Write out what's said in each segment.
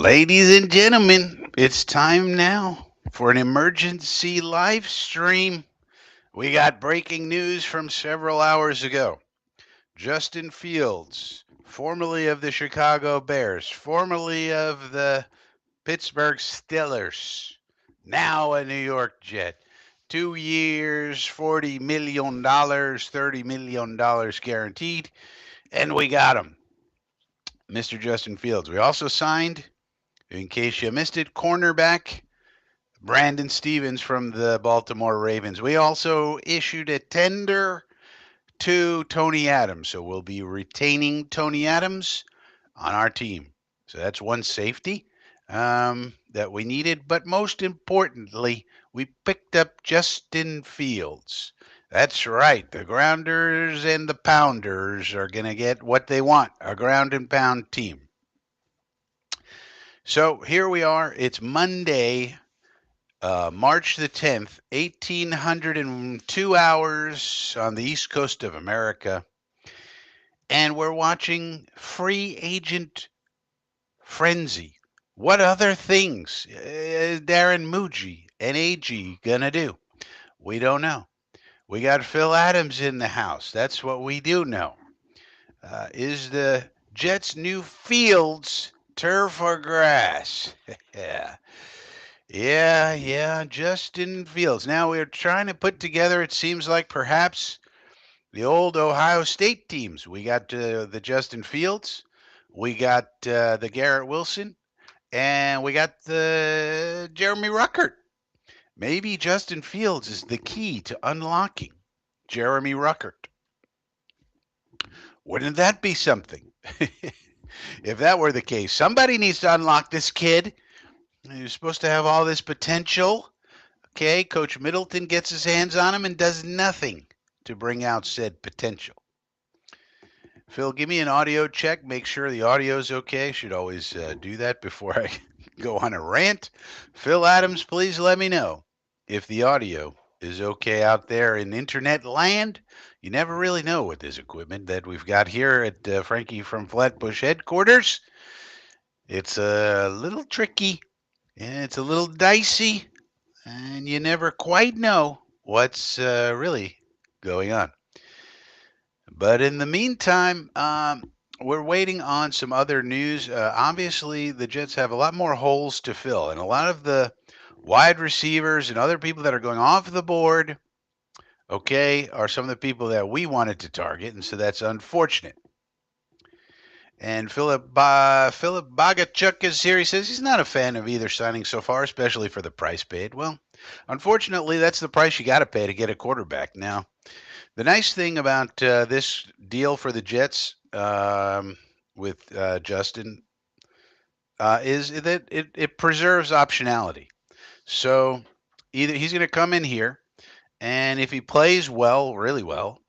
Ladies and gentlemen, it's time now for an emergency live stream. We got breaking news from several hours ago. Justin Fields, formerly of the Chicago Bears, formerly of the Pittsburgh Steelers, now a New York Jet. 2 years, $40 million, $30 million guaranteed, and we got him, Mr. Justin Fields. We also signed, in case you missed it, cornerback Brandon Stevens from the Baltimore Ravens. We also issued a tender to Tony Adams, so we'll be retaining Tony Adams on our team. So that's one safety that we needed. But most importantly, we picked up Justin Fields. That's right. The grounders and the pounders are going to get what they want, a ground and pound team. So here we are. It's Monday, March the 10th, 1802 hours on the East Coast of America. And we're watching Free Agent Frenzy. What other things is Darren Muji and AG gonna do? We don't know. We got Phil Adams in the house. That's what we do know. Is the Jets' new Fields turf or grass? Yeah. Yeah, Justin Fields. Now we're trying to put together, it seems like perhaps the old Ohio State teams. We got the Justin Fields, we got the Garrett Wilson, and we got the Jeremy Ruckert. Maybe Justin Fields is the key to unlocking Jeremy Ruckert. Wouldn't that be something? If that were the case, somebody needs to unlock this kid. He's supposed to have all this potential. Okay, Coach Middleton gets his hands on him and does nothing to bring out said potential. Phil, give me an audio check. Make sure the audio is okay. Should always do that before I go on a rant. Phil Adams, please let me know if the audio is okay out there in internet land. You never really know with this equipment that we've got here at Frankie from Flatbush headquarters. It's a little tricky and it's a little dicey, and you never quite know what's really going on. But in the meantime, we're waiting on some other news. Obviously, the Jets have a lot more holes to fill, and a lot of the wide receivers and other people that are going off the board, okay, are some of the people that we wanted to target, and so that's unfortunate. And Philip Bogachuk is here. He says he's not a fan of either signing so far, especially for the price paid. Well, unfortunately, that's the price you got to pay to get a quarterback. Now, the nice thing about this deal for the Jets with Justin is that it preserves optionality. So either he's going to come in here, and if he plays well, really well,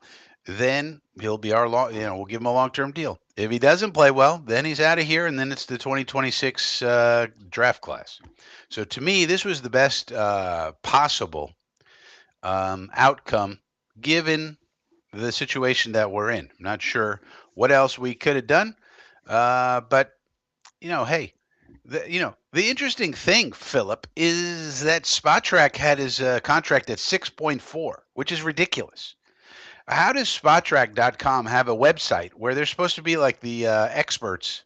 then he'll be we'll give him a long-term deal. If he doesn't play well, then he's out of here, and then it's the 2026 draft class. So to me, this was the best possible outcome given the situation that we're in. I'm not sure what else we could have done, but hey, the interesting thing, Philip, is that Spotrac had his contract at 6.4, which is ridiculous. How does Spotrac.com have a website where they're supposed to be like the experts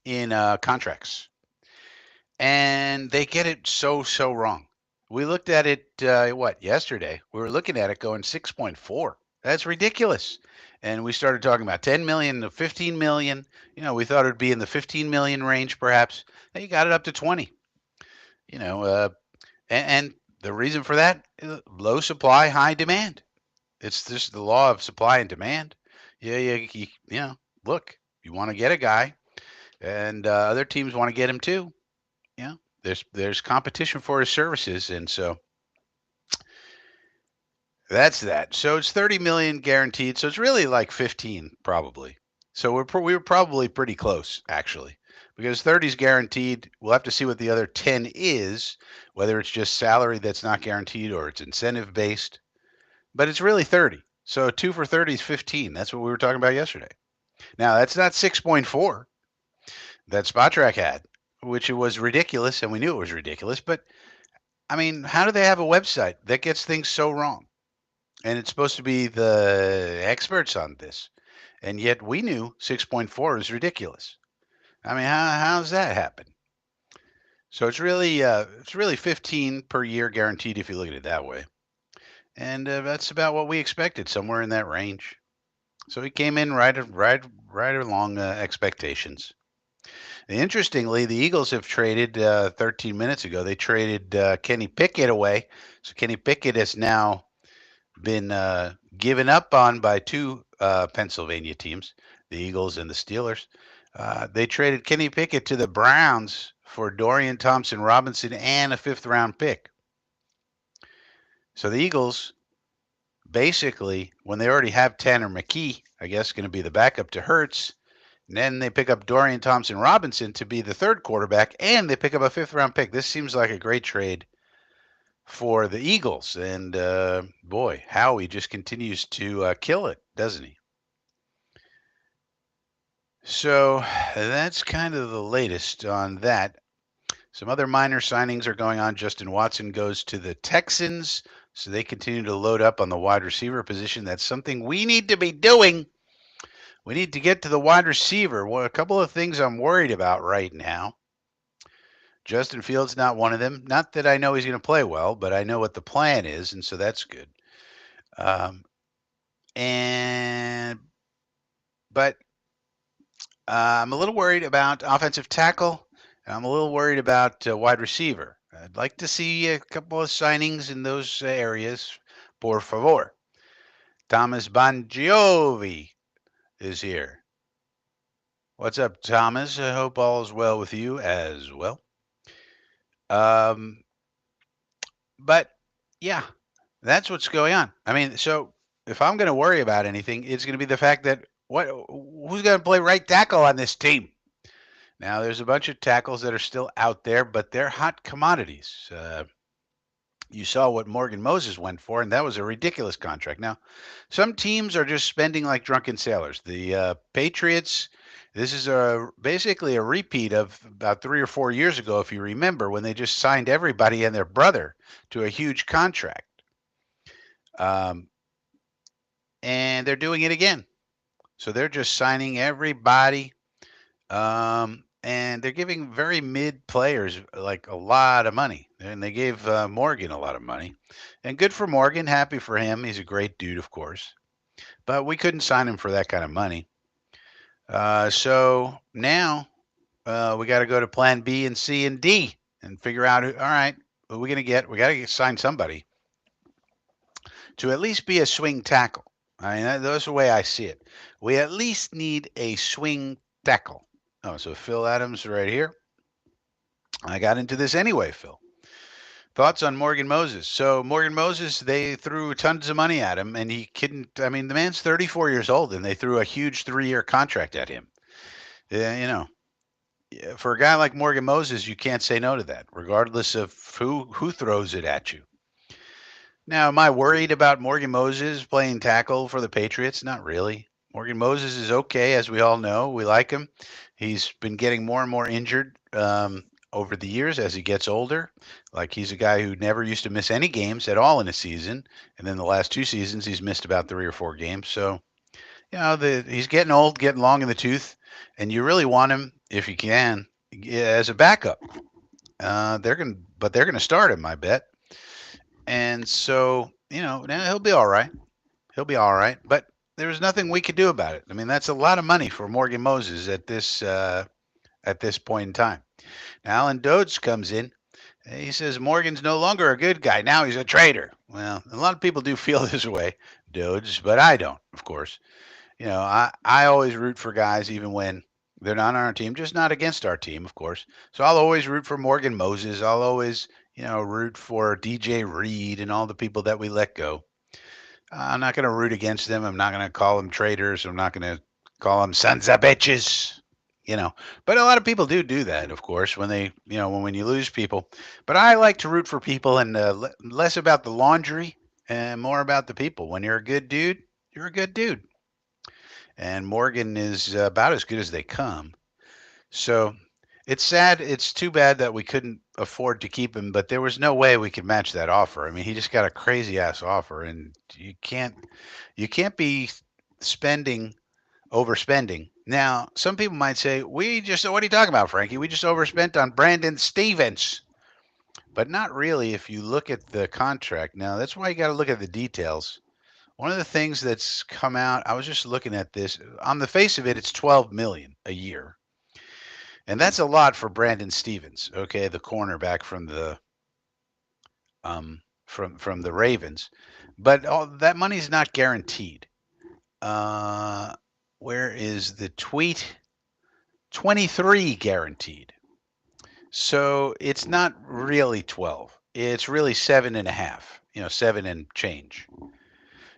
in contracts, and they get it so wrong? We looked at it yesterday. We were looking at it going 6.4. That's ridiculous. And we started talking about 10 million to 15 million. We thought it would be in the 15 million range perhaps. And you got it up to 20. And the reason for that is low supply, high demand. It's just the law of supply and demand. Look, you want to get a guy, and other teams want to get him too. There's competition for his services, and so that's that. So it's 30 million guaranteed. So it's really like 15 probably. So we were probably pretty close actually, because 30 is guaranteed. We'll have to see what the other 10 is, whether it's just salary that's not guaranteed or it's incentive based. But it's really 30. So 2 for 30 is 15. That's what we were talking about yesterday. Now, that's not 6.4 that Spotrac had. which it was ridiculous, and we knew it was ridiculous. But I mean, how do they have a website that gets things so wrong? And it's supposed to be the experts on this, and yet we knew 6.4 is ridiculous. I mean, how's that happen? So it's really 15 per year guaranteed if you look at it that way, and that's about what we expected, somewhere in that range. So he came in right along expectations. Interestingly, the Eagles have traded 13 minutes ago. They traded Kenny Pickett away, so Kenny Pickett has now been given up on by two Pennsylvania teams, the Eagles and the Steelers. They traded Kenny Pickett to the Browns for Dorian Thompson Robinson and a fifth round pick. So the Eagles basically, when they already have Tanner McKee, I guess going to be the backup to Hurts, and then they pick up Dorian Thompson Robinson to be the third quarterback, and they pick up a fifth round pick. This seems like a great trade for the Eagles. And boy, Howie just continues to kill it, doesn't he? So that's kind of the latest on that. Some other minor signings are going on. Justin Watson goes to the Texans, so they continue to load up on the wide receiver position. That's something we need to be doing. We need to get to the wide receiver. Well, a couple of things I'm worried about right now. Justin Fields not one of them. Not that I know he's going to play well, but I know what the plan is, and so that's good. Um, and but I'm a little worried about offensive tackle. And I'm a little worried about wide receiver. I'd like to see a couple of signings in those areas, por favor. Thomas Bongiovi is here. What's up, Thomas? I hope all is well with you as well. But yeah, that's what's going on. I mean, so if I'm going to worry about anything, it's going to be the fact that who's going to play right tackle on this team? Now, there's a bunch of tackles that are still out there, but they're hot commodities. You saw what Morgan Moses went for, and that was a ridiculous contract. Now, some teams are just spending like drunken sailors. The Patriots, this is basically a repeat of about 3 or 4 years ago, if you remember, when they just signed everybody and their brother to a huge contract. And they're doing it again. So they're just signing everybody. And they're giving very mid players like a lot of money. And they gave Morgan a lot of money. And good for Morgan. Happy for him. He's a great dude, of course. But we couldn't sign him for that kind of money. So now we got to go to plan B and C and D and figure out all right, who are we going to get? We got to sign somebody to at least be a swing tackle. I mean, that's the way I see it. We at least need a swing tackle. Oh, so Phil Adams right here. I got into this anyway, Phil. Thoughts on Morgan Moses? So Morgan Moses, they threw tons of money at him, and he couldn't. I mean, the man's 34 years old, and they threw a huge 3-year contract at him. For a guy like Morgan Moses, you can't say no to that, regardless of who throws it at you. Now, am I worried about Morgan Moses playing tackle for the Patriots? Not really. Morgan Moses is okay, as we all know. We like him. He's been getting more and more injured over the years as he gets older. Like he's a guy who never used to miss any games at all in a season, and then the last 2 seasons he's missed about 3 or 4 games. So, he's getting old, getting long in the tooth, and you really want him if you can as a backup. They're gonna start him, I bet. And so, now he'll be all right. He'll be all right. But there's nothing we could do about it. I mean, that's a lot of money for Morgan Moses at this point in time. Now, Alan Dodds comes in. He says Morgan's no longer a good guy. Now he's a traitor. Well, a lot of people do feel this way, Dodds, but I don't, of course. I always root for guys even when they're not on our team, just not against our team, of course. So I'll always root for Morgan Moses. I'll always, root for DJ Reed and all the people that we let go. I'm not going to root against them. I'm not going to call them traitors. I'm not going to call them sons of bitches. But a lot of people do that, of course, when they, when you lose people. But I like to root for people and less about the laundry and more about the people. When you're a good dude, you're a good dude. And Morgan is about as good as they come. So It's sad. It's too bad that we couldn't afford to keep him, but there was no way we could match that offer. I mean, he just got a crazy ass offer, and you can't be spending overspending. Now, some people might say, "We just what are you talking about, Frankie? We just overspent on Brandon Stevens." But not really if you look at the contract. Now, that's why you got to look at the details. One of the things that's come out, I was just looking at this. On the face of it, it's 12 million a year. And that's a lot for Brandon Stevens, okay, the cornerback from the Ravens. But all that money's not guaranteed. Uh where is the tweet? 23 guaranteed. So it's not really 12. It's really 7.5, 7 and change.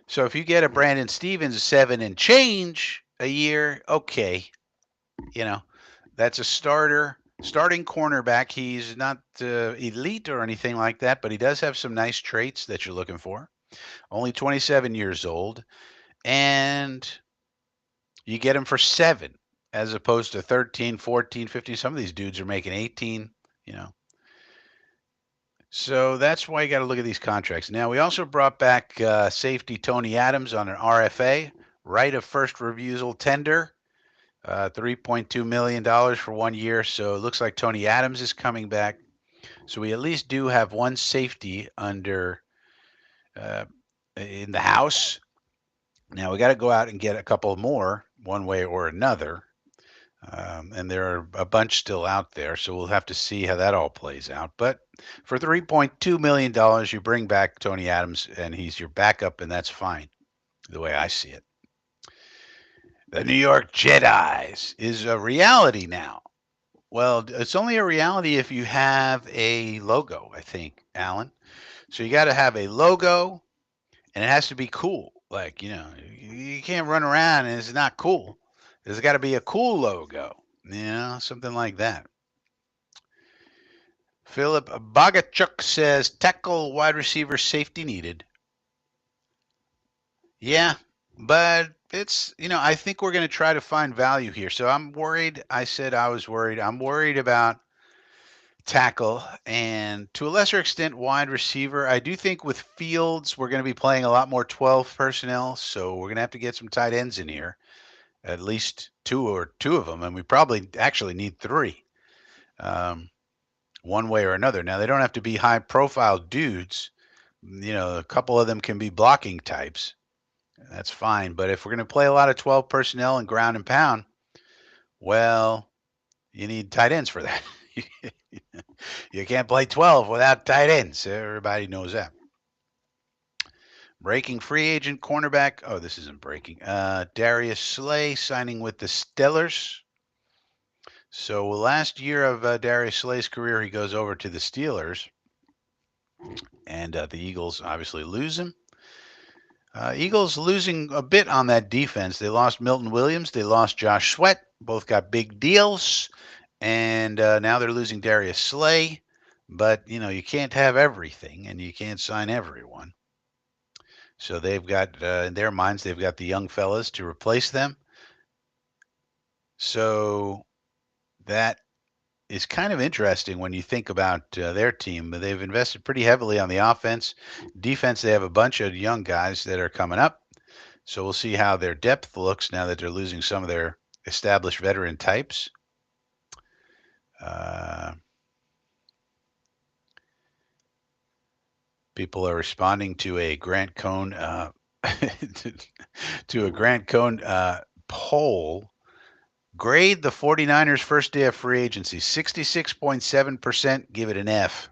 So if you get a Brandon Stevens 7 and change a year, okay, you know, that's a starting cornerback. He's not elite or anything like that, but he does have some nice traits that you're looking for. Only 27 years old, and you get him for 7 as opposed to 13, 14, 15. Some of these dudes are making 18, you know. So that's why you got to look at these contracts. Now, we also brought back safety Tony Adams on an RFA, right of first refusal tender, $3.2 million for 1 year. So it looks like Tony Adams is coming back. So we at least do have one safety under uh, in the house. Now we got to go out and get a couple more, one way or another. And there are a bunch still out there, so we'll have to see how that all plays out. But for $3.2 million, you bring back Tony Adams, and he's your backup, and that's fine, the way I see it. The New York Jedis is a reality now. Well, it's only a reality if you have a logo, I think, Alan. So you got to have a logo, and it has to be cool. Like, you can't run around and it's not cool. There's got to be a cool logo, something like that. Philip Bogachuk says tackle, wide receiver, safety needed. Yeah, but I think we're going to try to find value here. So I'm worried. I said I was worried. I'm worried about tackle and to a lesser extent wide receiver. I do think with Fields, we're going to be playing a lot more 12 personnel. So we're going to have to get some tight ends in here, at least two of them. And we probably actually need three. One way or another. Now, they don't have to be high profile dudes. A couple of them can be blocking types. That's fine. But if we're going to play a lot of 12 personnel and ground and pound, well, you need tight ends for that. You can't play 12 without tight ends. Everybody knows that. Breaking free agent cornerback. Oh, this isn't breaking. Darius Slay signing with the Steelers. So last year of Darius Slay's career, he goes over to the Steelers. And the Eagles obviously lose him. Eagles losing a bit on that defense. They lost Milton Williams. They lost Josh Sweat. Both got big deals. And now they're losing Darius Slay. But, you can't have everything, and you can't sign everyone. So they've got, in their minds, they've got the young fellas to replace them. So that is kind of interesting when you think about their team. They've invested pretty heavily on the offense. Defense, they have a bunch of young guys that are coming up. So we'll see how their depth looks now that they're losing some of their established veteran types. People are responding to a Grant Cohn to a Grant Cohn poll. Grade the 49ers first day of free agency. 66.7% give it an F.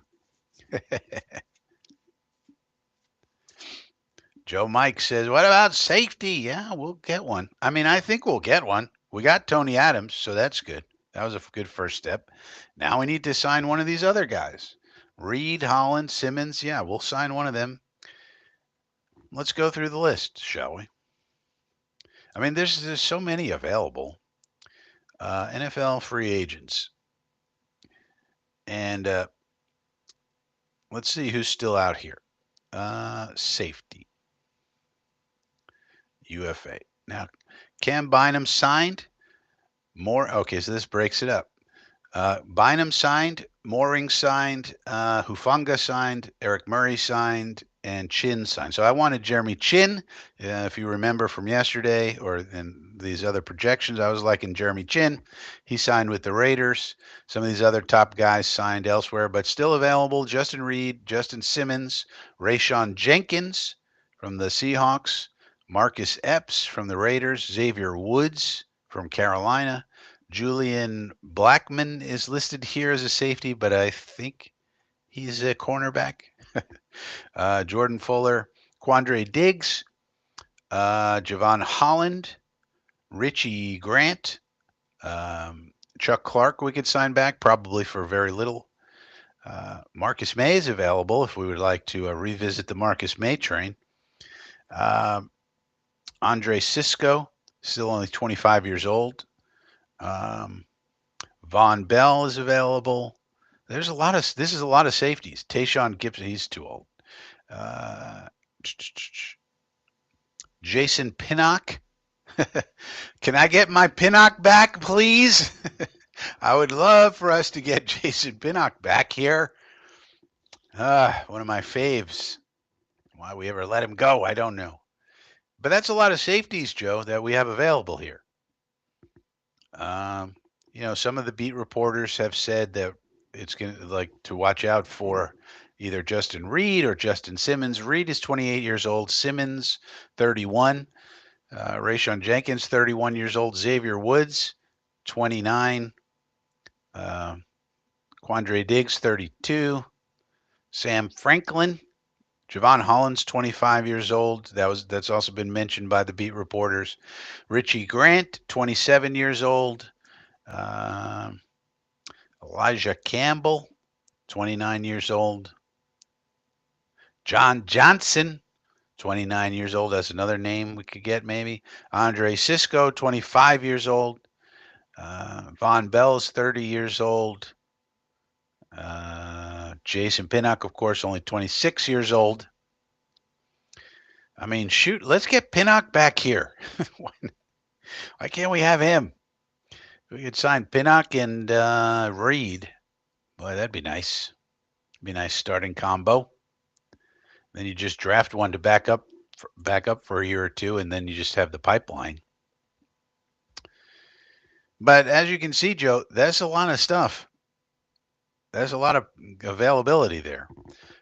Joe Mike says, what about safety? Yeah, we'll get one. I mean, I think we'll get one. We got Tony Adams, so that's good. That was a good first step. Now we need to sign one of these other guys. Reed, Holland, Simmons. Yeah, we'll sign one of them. Let's go through the list, shall we? I mean, there's so many available. NFL free agents. And let's see who's still out here. Safety. UFA. Now, Cam Bynum signed. More. Okay, so this breaks it up. Bynum signed, Mooring signed, Hufanga signed, Eric Murray signed, and Chin signed. So I wanted Jeremy Chin. If you remember from yesterday or in these other projections, I was liking Jeremy Chin. He signed with the Raiders. Some of these other top guys signed elsewhere, but still available. Justin Reed, Justin Simmons, Rayshon Jenkins from the Seahawks, Marcus Epps from the Raiders, Xavier Woods from Carolina, Julian Blackman is listed here as a safety, but I think he's a cornerback. Jordan Fuller, Quandre Diggs, Javon Holland, Richie Grant, Chuck Clark we could sign back, probably for very little. Marcus May is available if we would like to revisit the Marcus May train. Andre Cisco, still only 25 years old. Von Bell is available. This is a lot of safeties. Tayshaun Gibson, he's too old. Jason Pinnock. Can I get my Pinnock back, please? I would love for us to get Jason Pinnock back here. One of my faves. Why we ever let him go, I don't know. But that's a lot of safeties, Joe, that we have available here. Some of the beat reporters have said that it's going to like to watch out for either Justin Reed or Justin Simmons. Reed is 28 years old. Simmons, 31. Rayshon Jenkins, 31 years old. Xavier Woods, 29. Quandre Diggs, 32. Sam Franklin. Javon Holland's 25 years old. That's also been mentioned by the beat reporters. Richie Grant, 27 years old. Elijah Campbell, 29 years old. John Johnson, 29 years old. That's another name we could get maybe. Andre Cisco, 25 years old. Von Bell's 30 years old. Jason Pinnock, of course, only 26 years old. I mean, shoot, let's get Pinnock back here. Why can't we have him? We could sign Pinnock and Reed. Boy, that'd be nice. Be a nice starting combo. Then you just draft one to back up for a year or two, and then you just have the pipeline. But as you can see, Joe, that's a lot of stuff. There's a lot of availability there.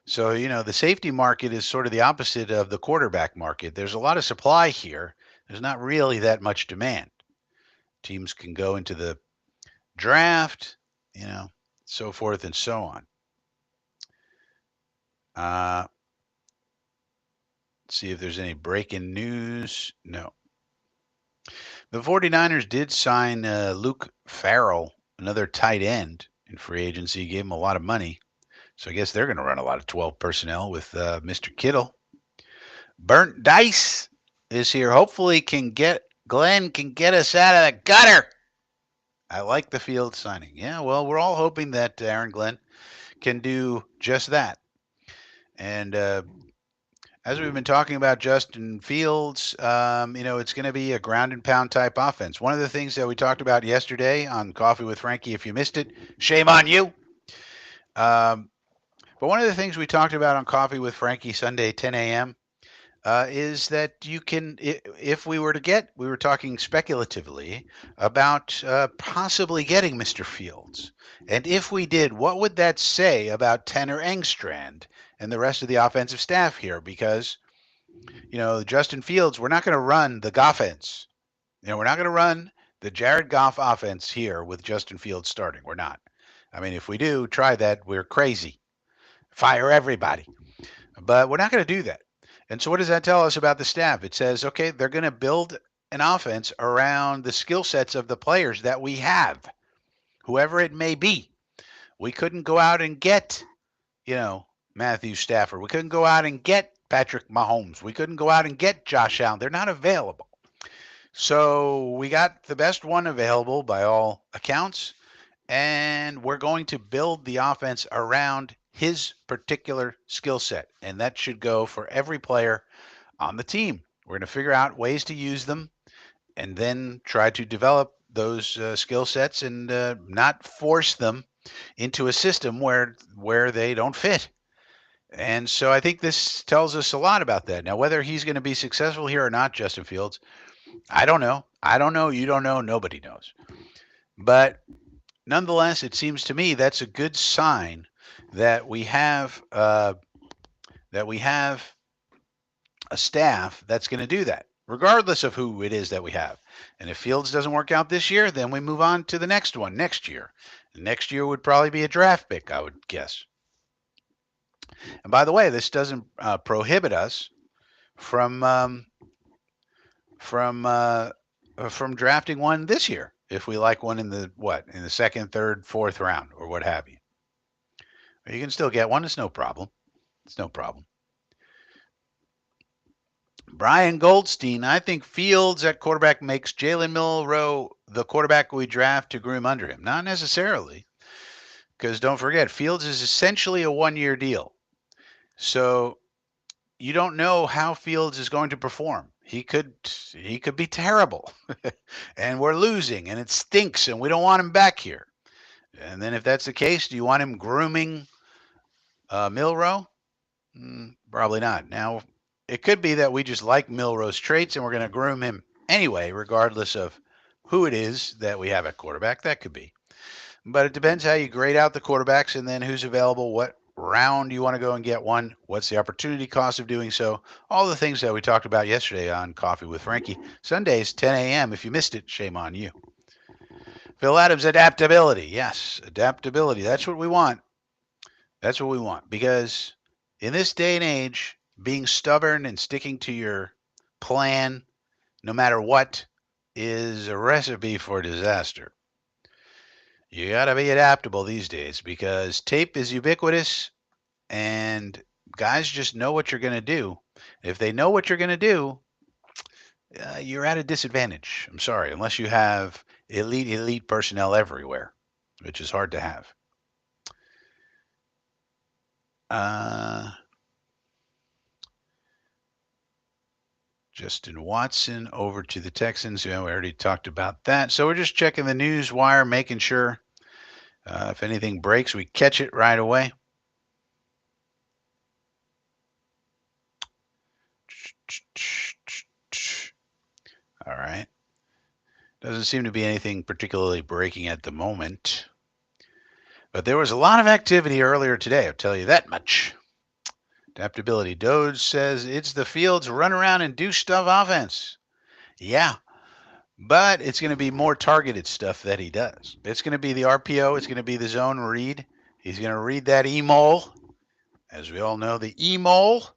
So, the safety market is sort of the opposite of the quarterback market. There's a lot of supply here. There's not really that much demand. Teams can go into the draft, so forth and so on. See if there's any breaking news. No. The 49ers did sign Luke Farrell, another tight end in free agency. Gave him a lot of money. So I guess they're going to run a lot of 12 personnel with Mr. Kittle. Burnt Dice is here. Hopefully Glenn can get us out of the gutter. I like the Field signing. Yeah, well, we're all hoping that Aaron Glenn can do just that. And as we've been talking about Justin Fields, it's going to be a ground and pound type offense. One of the things that we talked about yesterday on Coffee with Frankie, if you missed it, shame on you. But one of the things we talked about on Coffee with Frankie Sunday, 10 a.m., is that you can, if we were talking speculatively about possibly getting Mr. Fields. And if we did, what would that say about Tanner Engstrand and the rest of the offensive staff here? Because, Justin Fields, we're not going to run the Goffense. We're not going to run the Jared Goff offense here with Justin Fields starting. We're not. I mean, if we do try that, we're crazy. Fire everybody. But we're not going to do that. And so what does that tell us about the staff? It says, okay, they're going to build an offense around the skill sets of the players that we have, whoever it may be. We couldn't go out and get, Matthew Stafford. We couldn't go out and get Patrick Mahomes. We couldn't go out and get Josh Allen. They're not available. So we got the best one available by all accounts, and we're going to build the offense around his particular skill set, and that should go for every player on the team. We're going to figure out ways to use them and then try to develop those skill sets and not force them into a system where they don't fit. And so I think this tells us a lot about that. Now, whether he's going to be successful here or not, Justin Fields, I don't know. I don't know. You don't know. Nobody knows. But nonetheless, it seems to me that's a good sign that we have a staff that's going to do that, regardless of who it is that we have. And if Fields doesn't work out this year, then we move on to the next one next year. And next year would probably be a draft pick, I would guess. And by the way, this doesn't prohibit us from from uh, from drafting one this year if we like one in the second, third, fourth round or what have you. You can still get one. It's no problem. It's no problem. Brian Goldstein, I think Fields at quarterback makes Jalen Milroe the quarterback we draft to groom under him. Not necessarily, because don't forget, Fields is essentially a one-year deal. So you don't know how Fields is going to perform. He could be terrible, and we're losing, and it stinks, and we don't want him back here. And then if that's the case, do you want him grooming Milroe? Probably not. Now, it could be that we just like Milroe's traits and we're going to groom him anyway, regardless of who it is that we have at quarterback. That could be. But it depends how you grade out the quarterbacks and then who's available, what round you want to go and get one, what's the opportunity cost of doing so, all the things that we talked about yesterday on Coffee with Frankie. Sundays, 10 a.m. If you missed it, shame on you. Phil Adams, adaptability. Yes, adaptability. That's what we want. That's what we want because in this day and age, being stubborn and sticking to your plan, no matter what, is a recipe for disaster. You got to be adaptable these days because tape is ubiquitous and guys just know what you're going to do. If they know what you're going to do, you're at a disadvantage. I'm sorry, unless you have elite personnel everywhere, which is hard to have. Justin Watson over to the Texans. We already talked about that. So we're just checking the news wire, making sure if anything breaks, we catch it right away. All right. Doesn't seem to be anything particularly breaking at the moment. But there was a lot of activity earlier today, I'll tell you that much. Adaptability. Doge says it's the Fields run around and do stuff offense. Yeah, but it's going to be more targeted stuff that he does. It's going to be the RPO. It's going to be the zone read. He's going to read that E-mole. As we all know, the E-mole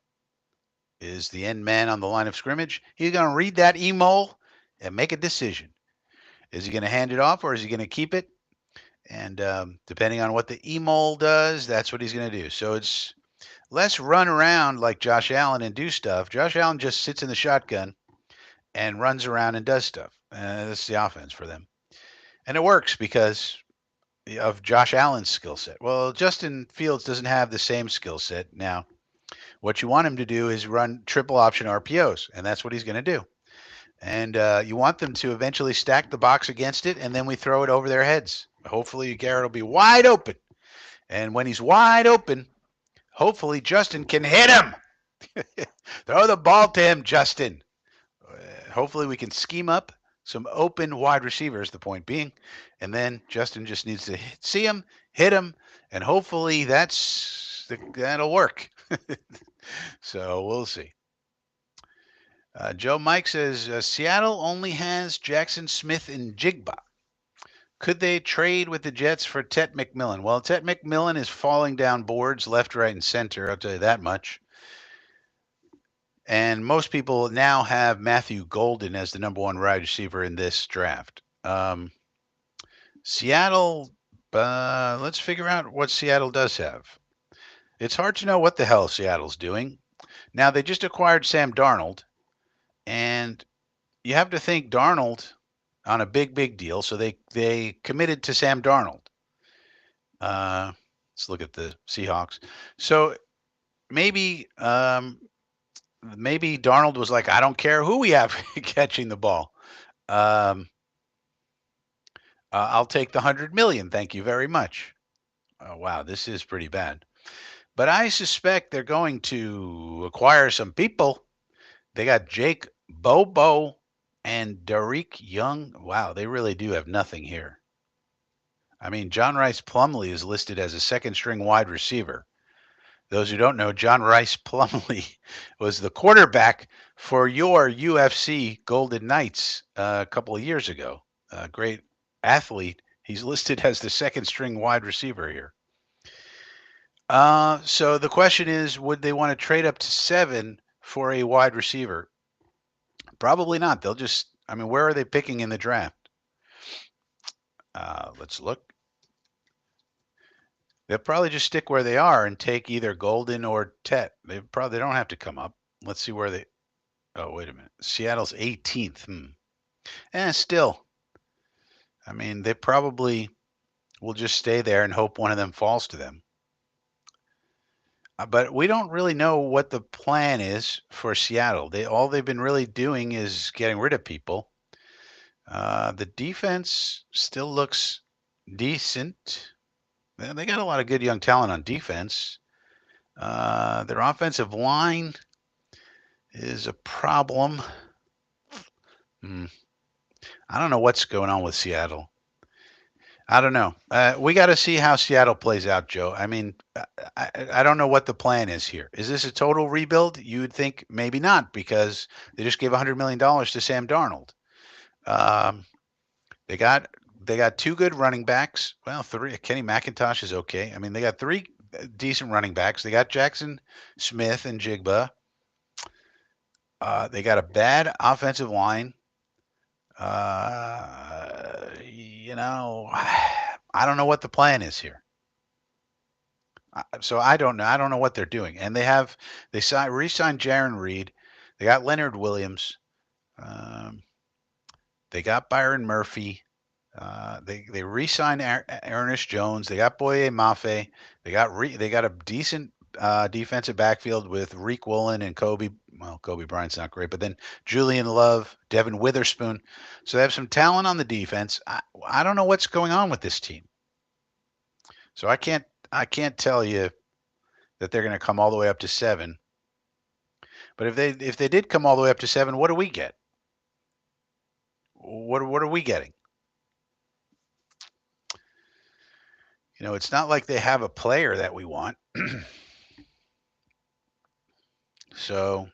is the end man on the line of scrimmage. He's going to read that E-mole and make a decision. Is he going to hand it off or is he going to keep it? And depending on what the E-mole does, that's what he's going to do. So it's less run around like Josh Allen and do stuff. Josh Allen just sits in the shotgun and runs around and does stuff. That's the offense for them. And it works because of Josh Allen's skill set. Well, Justin Fields doesn't have the same skill set. Now, what you want him to do is run triple option RPOs, and that's what he's going to do. And you want them to eventually stack the box against it, and then we throw it over their heads. Hopefully, Garrett will be wide open. And when he's wide open, hopefully Justin can hit him. Throw the ball to him, Justin. Hopefully we can scheme up some open wide receivers, the point being. And then Justin just needs to see him, hit him, and hopefully that'll work. So we'll see. Joe Mike says, Seattle only has Jackson Smith and Jigba. Could they trade with the Jets for Tet McMillan? Well, Tet McMillan is falling down boards left, right, and center. I'll tell you that much. And most people now have Matthew Golden as the number one wide receiver in this draft. Seattle, let's figure out what Seattle does have. It's hard to know what the hell Seattle's doing. Now, they just acquired Sam Darnold, and you have to think Darnold on a big deal. So they committed to Sam Darnold. Let's look at the Seahawks. So maybe Darnold was like, I don't care who we have catching the ball. I'll take the 100 million. Thank you very much. Oh, wow, this is pretty bad. But I suspect they're going to acquire some people. They got Jake Bobo and Derek Young. Wow, they really do have nothing here. I mean, John Rice Plumlee is listed as a second string wide receiver. Those who don't know, John Rice Plumlee was the quarterback for your UFC Golden Knights a couple of years ago. A great athlete. He's listed as the second string wide receiver here. So the question is, would they want to trade up to 7 for a wide receiver? Probably not. They'll just, I mean, where are they picking in the draft? Let's look. They'll probably just stick where they are and take either Golden or Tet. They probably don't have to come up. Let's see where they. Oh, wait a minute. Seattle's 18th. Still. I mean, they probably will just stay there and hope one of them falls to them. But we don't really know what the plan is for Seattle. All they've been really doing is getting rid of people. The defense still looks decent. They got a lot of good young talent on defense. Their offensive line is a problem. I don't know what's going on with Seattle. I don't know. We got to see how Seattle plays out, Joe. I mean, I don't know what the plan is here. Is this a total rebuild? You would think maybe not, because they just gave $100 million to Sam Darnold. They got two good running backs. Well, three. Kenny McIntosh is okay. I mean, they got three decent running backs. They got Jackson Smith and Jigba. They got a bad offensive line. I don't know what the plan is here. So I don't know. I don't know what they're doing. And they re-signed Jaron Reed. They got Leonard Williams. They got Byron Murphy. They re-signed Ernest Jones. They got Boye Mafe. They got a decent defensive backfield with Reek Woolen and Kobe. Well, Kobe Bryant's not great, but then Julian Love, Devin Witherspoon. So they have some talent on the defense. I don't know what's going on with this team. So I can't tell you that they're going to come all the way up to 7. But if they did come all the way up to 7, what do we get? What are we getting? It's not like they have a player that we want. So,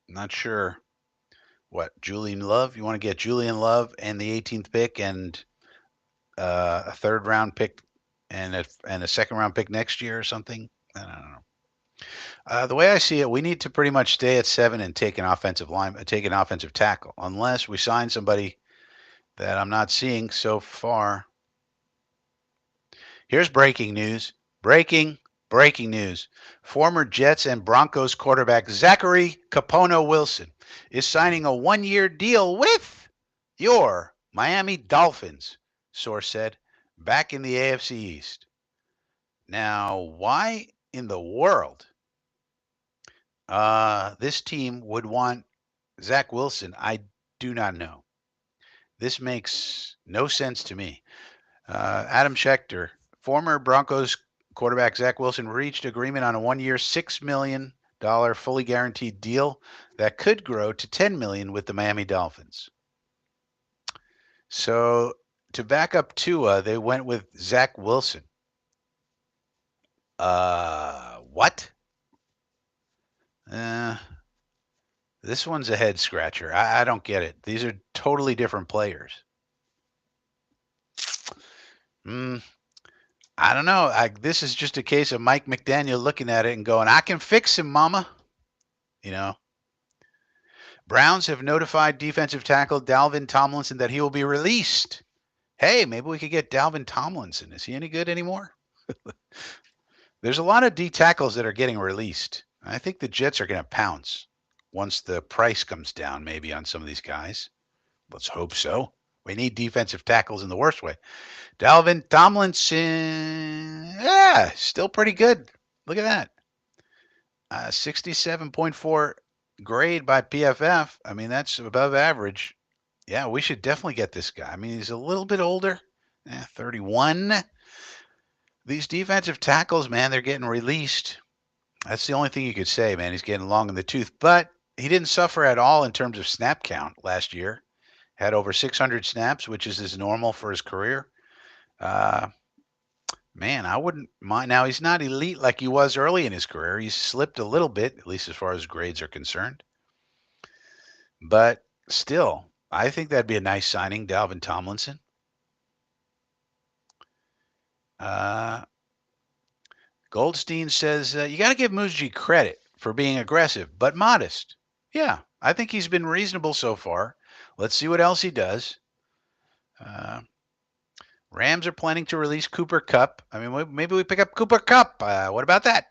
not sure. What, Julian Love? You want to get Julian Love and the 18th pick and a third round pick and a second round pick next year or something? I don't know. The way I see it, we need to pretty much stay at 7 and take an offensive tackle, unless we sign somebody that I'm not seeing so far. Here's breaking news. Breaking news. Former Jets and Broncos quarterback Zachary Capono Wilson is signing a 1-year deal with your Miami Dolphins, source said, back in the AFC East. Now, why in the world this team would want Zach Wilson, I do not know. This makes no sense to me. Adam Schechter, former Broncos quarterback Zach Wilson, reached agreement on a 1-year, $6 million fully guaranteed deal that could grow to $10 million with the Miami Dolphins. So to back up Tua, they went with Zach Wilson. What? This one's a head scratcher. I don't get it. These are totally different players. I don't know. This is just a case of Mike McDaniel looking at it and going, I can fix him, mama. Browns have notified defensive tackle Dalvin Tomlinson that he will be released. Hey, maybe we could get Dalvin Tomlinson. Is he any good anymore? There's a lot of D tackles that are getting released. I think the Jets are going to pounce once the price comes down, maybe, on some of these guys. Let's hope so. We need defensive tackles in the worst way. Dalvin Tomlinson, still pretty good. Look at that. 67.4 grade by PFF. I mean, that's above average. Yeah, we should definitely get this guy. I mean, he's a little bit older, 31. These defensive tackles, man, they're getting released. That's the only thing you could say, man. He's getting long in the tooth, but he didn't suffer at all in terms of snap count last year. Had over 600 snaps, which is his normal for his career. Uh, Man, I wouldn't mind. Now, he's not elite like he was early in his career. He's slipped a little bit, at least as far as grades are concerned. But still, I think that'd be a nice signing, Dalvin Tomlinson. Uh, Goldstein says you got to give Muji credit for being aggressive, but modest. Yeah, I think he's been reasonable so far. Let's see what else he does. Uh, Rams are planning to release Cooper Kupp. I mean, maybe we pick up Cooper Kupp. What about that?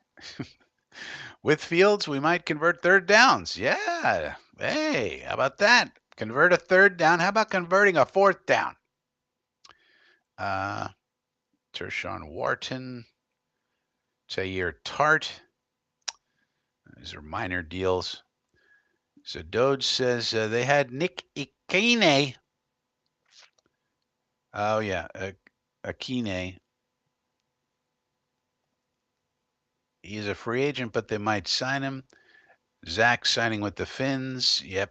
With Fields, we might convert third downs. Yeah. Hey, how about that? Convert a third down. How about converting a fourth down? Tershawn Wharton, Tayer Tart. These are minor deals. So Doge says they had Nick Ikene. Oh, yeah, Akine. He's a free agent, but they might sign him. Zach signing with the Finns. Yep.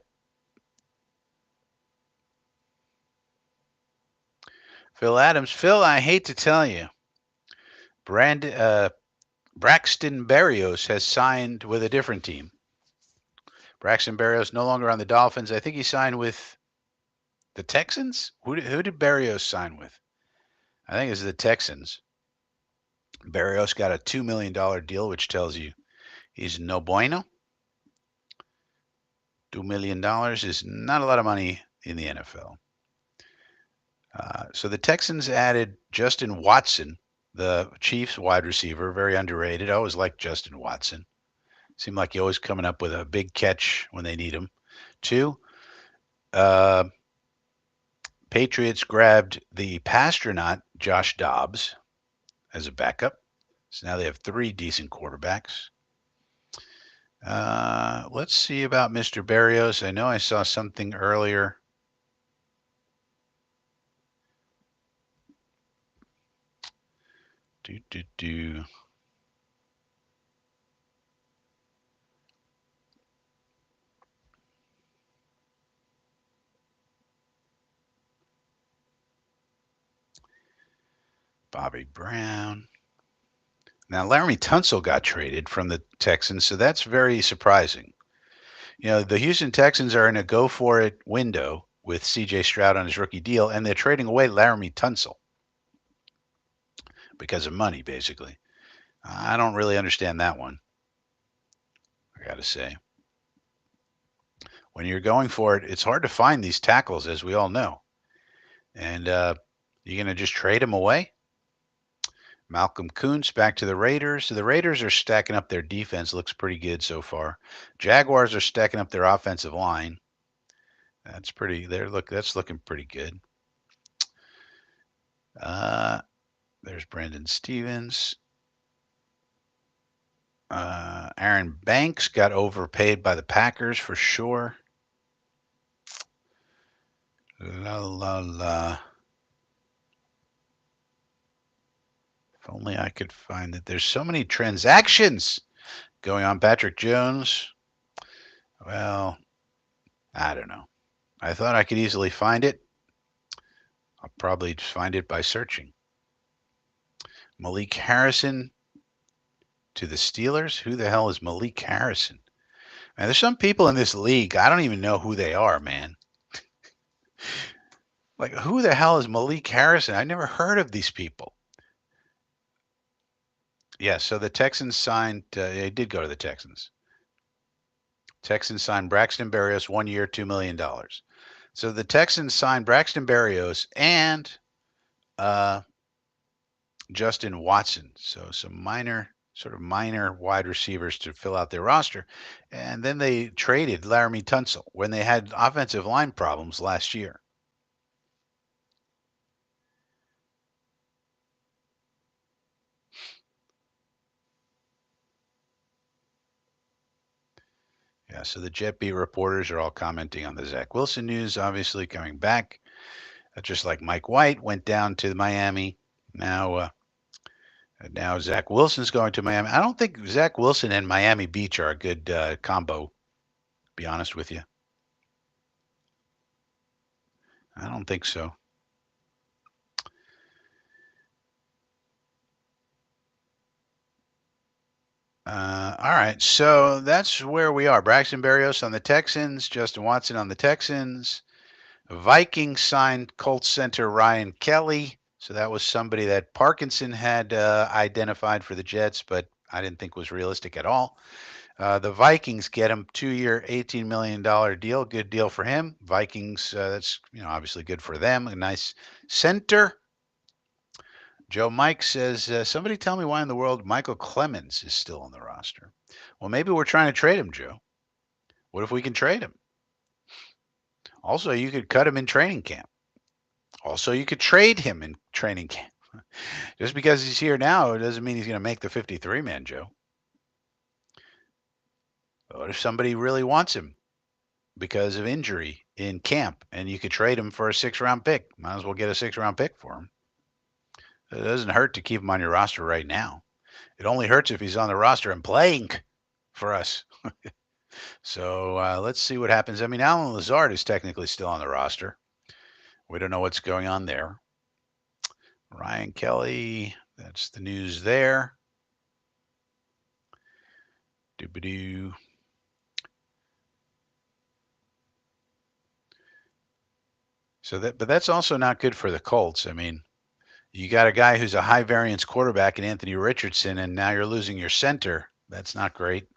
Phil Adams. Phil, I hate to tell you, Braxton Berrios has signed with a different team. Braxton Berrios no longer on the Dolphins. I think he signed with the Texans. Who did Berrios sign with? I think it's the Texans. Berrios got a $2 million deal, which tells you he's no bueno. $2 million is not a lot of money in the NFL. So the Texans added Justin Watson, the Chiefs wide receiver, very underrated. I always liked Justin Watson. Seemed like he always coming up with a big catch when they need him. 2, Patriots grabbed the Pastronaut Josh Dobbs as a backup. So now they have 3 decent quarterbacks. Let's see about Mr. Berrios. I know I saw something earlier. Bobby Brown. Now, Laramie Tunsil got traded from the Texans, so that's very surprising. You know, the Houston Texans are in a go-for-it window with C.J. Stroud on his rookie deal, and they're trading away Laramie Tunsil because of money, basically. I don't really understand that one, I got to say. When you're going for it, it's hard to find these tackles, as we all know. And you're going to just trade them away? Malcolm Kuntz back to the Raiders. So the Raiders are stacking up their defense. Looks pretty good so far. Jaguars are stacking up their offensive line. That's pretty. That's looking pretty good. There's Brandon Stevens. Aaron Banks got overpaid by the Packers for sure. La la la. If only I could find it. There's so many transactions going on. Patrick Jones. Well, I don't know. I thought I could easily find it. I'll probably just find it by searching. Malik Harrison to the Steelers. Who the hell is Malik Harrison? Man, there's some people in this league, I don't even know who they are, man. Like, who the hell is Malik Harrison? I never heard of these people. Yeah, so the Texans signed, they did go to the Texans. Texans signed Braxton Berrios 1 year, $2 million. So the Texans signed Braxton Berrios and Justin Watson. So some sort of minor wide receivers to fill out their roster. And then they traded Laramie Tunsil when they had offensive line problems last year. Yeah, so the Jet Beat reporters are all commenting on the Zach Wilson news, obviously coming back. Just like Mike White went down to Miami. Now Zach Wilson's going to Miami. I don't think Zach Wilson and Miami Beach are a good combo, to be honest with you. I don't think so. All right, so that's where we are. Braxton Berrios on the Texans, Justin Watson on the Texans. Vikings signed Colts center Ryan Kelly. So that was somebody that Parkinson had identified for the Jets, but I didn't think was realistic at all. The Vikings get him 2-year, $18 million deal. Good deal for him. Vikings, that's obviously good for them. A nice center. Joe Mike says, somebody tell me why in the world Michael Clemens is still on the roster. Well, maybe we're trying to trade him, Joe. What if we can trade him? Also, you could cut him in training camp. Also, you could trade him in training camp. Just because he's here now, it doesn't mean he's going to make the 53-man, Joe. What if somebody really wants him because of injury in camp and you could trade him for a 6th-round pick? Might as well get a 6th-round pick for him. It doesn't hurt to keep him on your roster right now. It only hurts if he's on the roster and playing for us. So let's see what happens. I mean, Alan Lazard is technically still on the roster. We don't know what's going on there. Ryan Kelly, that's the news there. Doo-ba-doo. But that's also not good for the Colts. I mean, you got a guy who's a high variance quarterback in Anthony Richardson, and now you're losing your center. That's not great.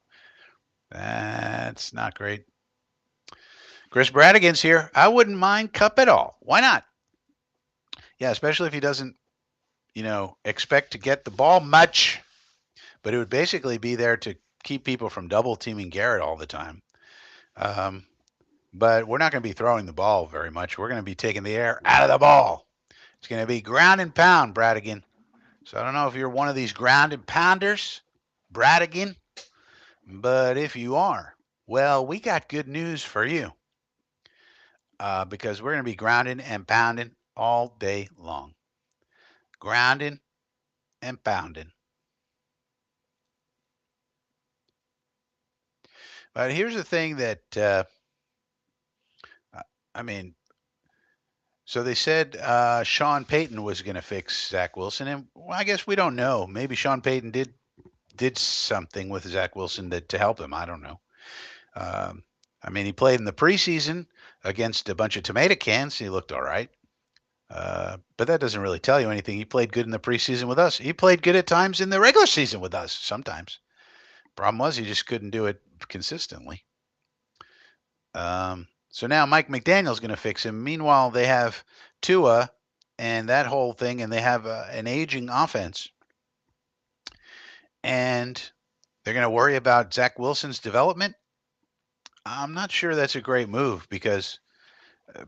That's not great. Chris Bradigan's here. I wouldn't mind Cup at all. Why not? Yeah, especially if he doesn't, expect to get the ball much. But it would basically be there to keep people from double teaming Garrett all the time. But we're not going to be throwing the ball very much. We're going to be taking the air out of the ball. It's going to be ground and pound, Bradigan. So I don't know if you're one of these ground and pounders, Bradigan, but if you are, well, we got good news for you because we're going to be grounding and pounding all day long. Grounding and pounding. But here's the thing that, so they said Sean Payton was going to fix Zach Wilson, and I guess we don't know. Maybe Sean Payton did something with Zach Wilson to help him. I don't know. He played in the preseason against a bunch of tomato cans. He looked all right. But that doesn't really tell you anything. He played good in the preseason with us. He played good at times in the regular season with us sometimes. Problem was he just couldn't do it consistently. So now Mike McDaniel's going to fix him. Meanwhile, they have Tua and that whole thing, and they have an aging offense. And they're going to worry about Zach Wilson's development. I'm not sure that's a great move because,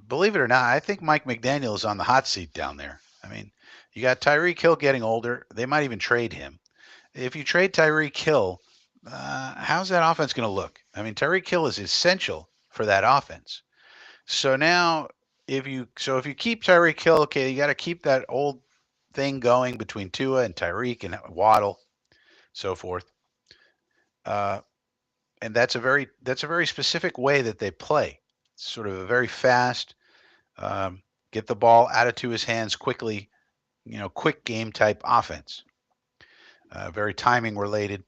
believe it or not, I think Mike McDaniel is on the hot seat down there. I mean, you got Tyreek Hill getting older. They might even trade him. If you trade Tyreek Hill, how's that offense going to look? I mean, Tyreek Hill is essential for that offense. So now, if you keep Tyreek Hill, okay, you got to keep that old thing going between Tua and Tyreek and Waddle, so forth. And that's a very specific way that they play. It's sort of a very fast, get the ball out of Tua's hands quickly, quick game type offense. Very timing related.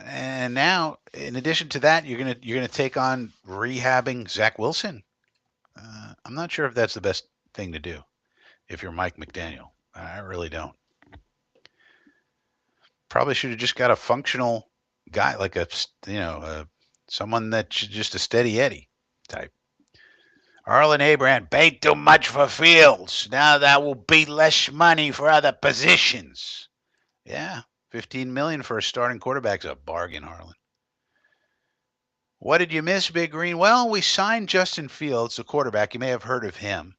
And now, in addition to that, you're gonna take on rehabbing Zach Wilson. I'm not sure if that's the best thing to do if you're Mike McDaniel. I really don't. Probably should have just got a functional guy like someone that's just a steady Eddie type. Arlen Abraham paid too much for Fields. Now that will be less money for other positions. Yeah, $15 million for a starting quarterback's a bargain, Arlen. What did you miss, Big Green? Well, we signed Justin Fields, the quarterback. You may have heard of him.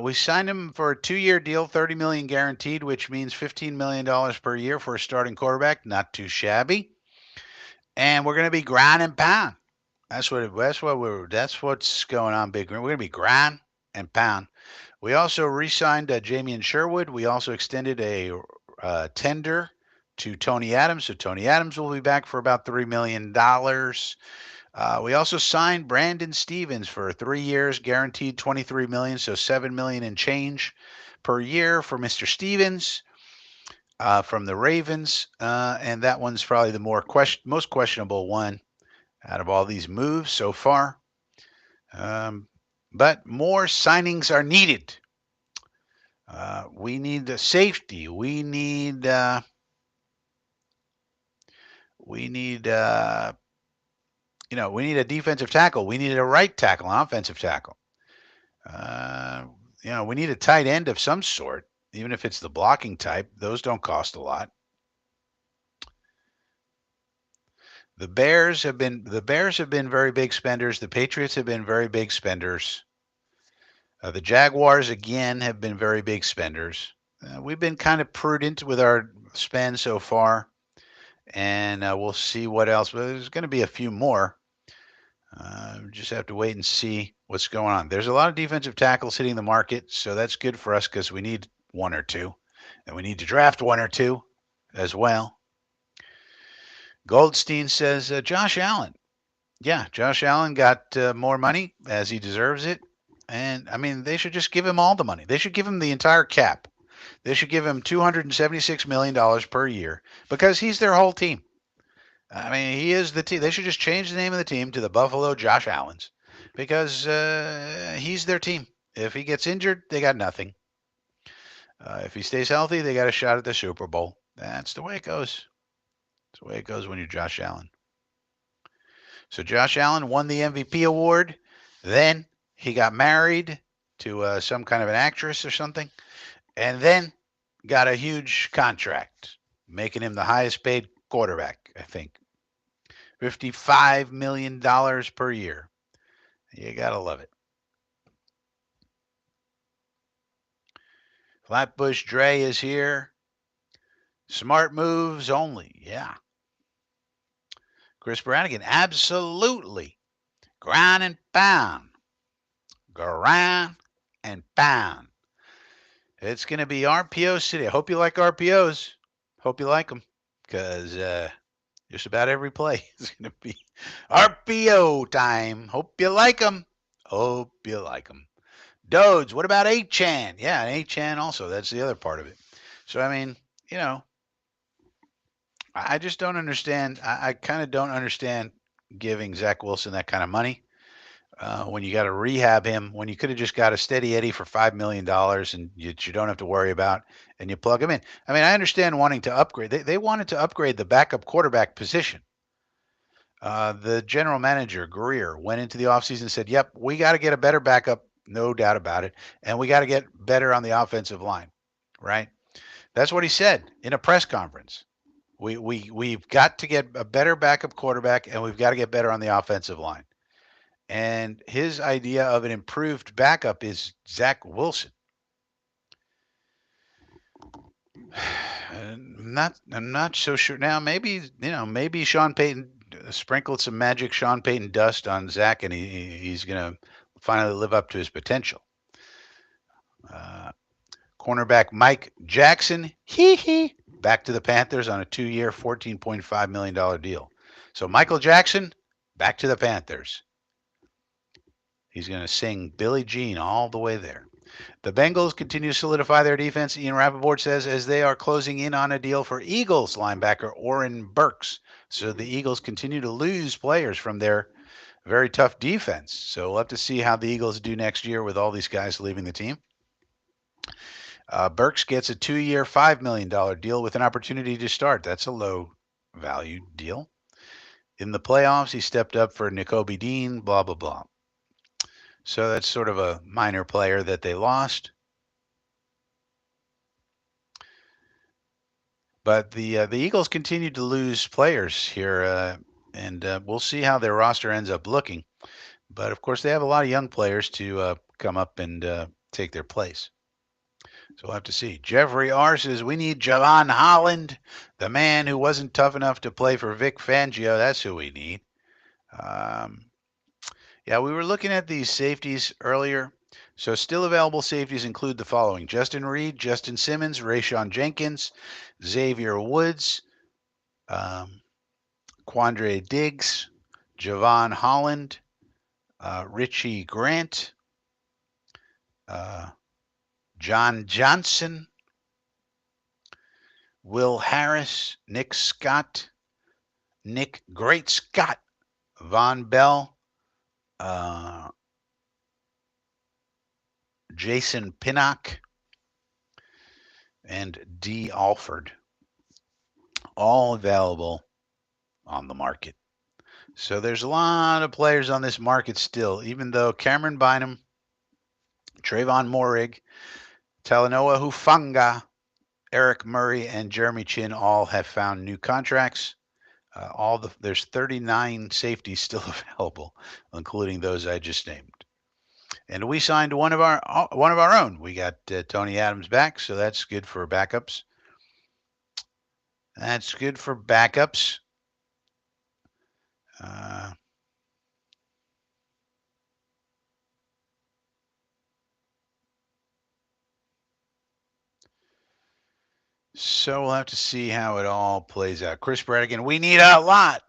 We signed him for a 2-year deal, $30 million guaranteed, which means $15 million per year for a starting quarterback. Not too shabby. and we're going to be grind and pound. That's what's going on, Big Green. We're going to be grind and pound. We also re-signed Jamie Sherwood. We also extended a tender to Tony Adams. So Tony Adams will be back for about $3 million. We also signed Brandon Stevens for 3 years, guaranteed $23 million, so $7 million and change per year for Mr. Stevens from the Ravens, and that one's probably the most questionable one out of all these moves so far. But more signings are needed. We need the safety. We need we need a defensive tackle. We need a right tackle, an offensive tackle. We need a tight end of some sort, even if it's the blocking type. Those don't cost a lot. The Bears have been very big spenders. The Patriots have been very big spenders. The Jaguars again have been very big spenders. We've been kind of prudent with our spend so far, and we'll see what else. But there's going to be a few more. Just have to wait and see what's going on. There's a lot of defensive tackles hitting the market, so that's good for us because we need one or two, and we need to draft one or two as well. Goldstein says Josh Allen. Yeah, Josh Allen got more money as he deserves it. And I mean, they should just give him all the money. They should give him the entire cap. They should give him $276 million per year because he's their whole team. I mean, he is the team. They should just change the name of the team to the Buffalo Josh Allens because he's their team. If he gets injured, they got nothing. If he stays healthy, they got a shot at the Super Bowl. That's the way it goes. That's the way it goes when you're Josh Allen. So Josh Allen won the MVP award. Then he got married to some kind of an actress or something, and then got a huge contract, making him the highest paid quarterback, I think. $55 million per year. You got to love it. Flatbush Dre is here. Smart moves only. Yeah. Chris Brannigan, absolutely. Grind and pound. Grind and pound. It's going to be RPO City. I hope you like RPOs. Hope you like them because just about every play is going to be RPO time. Hope you like them. Hope you like them. Dodes, what about 8chan? Yeah, 8chan also. That's the other part of it. So, I mean, I just don't understand. I kind of don't understand giving Zach Wilson that kind of money when you got to rehab him, when you could have just got a steady Eddie for $5 million and you don't have to worry about, and you plug him in. I mean, I understand wanting to upgrade. They wanted to upgrade the backup quarterback position. The general manager, Greer, went into the offseason and said, yep, we got to get a better backup, no doubt about it, and we got to get better on the offensive line, right? That's what he said in a press conference. We've got to get a better backup quarterback, and we've got to get better on the offensive line. And his idea of an improved backup is Zach Wilson. I'm not so sure now. Maybe Sean Payton sprinkled some magic Sean Payton dust on Zach, and he's going to finally live up to his potential. Cornerback Mike Jackson, back to the Panthers on a 2-year, $14.5 million deal. So Michael Jackson, back to the Panthers. He's going to sing Billie Jean all the way there. The Bengals continue to solidify their defense, Ian Rappaport says, as they are closing in on a deal for Eagles linebacker Oren Burks. So the Eagles continue to lose players from their very tough defense. So we'll have to see how the Eagles do next year with all these guys leaving the team. Burks gets a 2-year, $5 million deal with an opportunity to start. That's a low-value deal. In the playoffs, he stepped up for Nakobe Dean, blah, blah, blah. So that's sort of a minor player that they lost. But the Eagles continue to lose players here, and we'll see how their roster ends up looking. But, of course, they have a lot of young players to come up and take their place. So we'll have to see. Jeffrey R. says, we need Javon Holland, the man who wasn't tough enough to play for Vic Fangio. That's who we need. Yeah, we were looking at these safeties earlier. So still available safeties include the following: Justin Reed, Justin Simmons, Rayshon Jenkins, Xavier Woods, Quandre Diggs, Javon Holland, Richie Grant, John Johnson, Will Harris, Nick Scott, Nick Great Scott, Von Bell, Jason Pinnock, and D. Alford, all available on the market. So there's a lot of players on this market still, even though Cameron Bynum, Trayvon Moehrig, Talanoa Hufanga, Eric Murray, and Jeremy Chin all have found new contracts. There's 39 safeties still available, including those I just named. And we signed one of our own. We got Tony Adams back, so that's good for backups. That's good for backups. So we'll have to see how it all plays out. Chris Bradigan, we need a lot.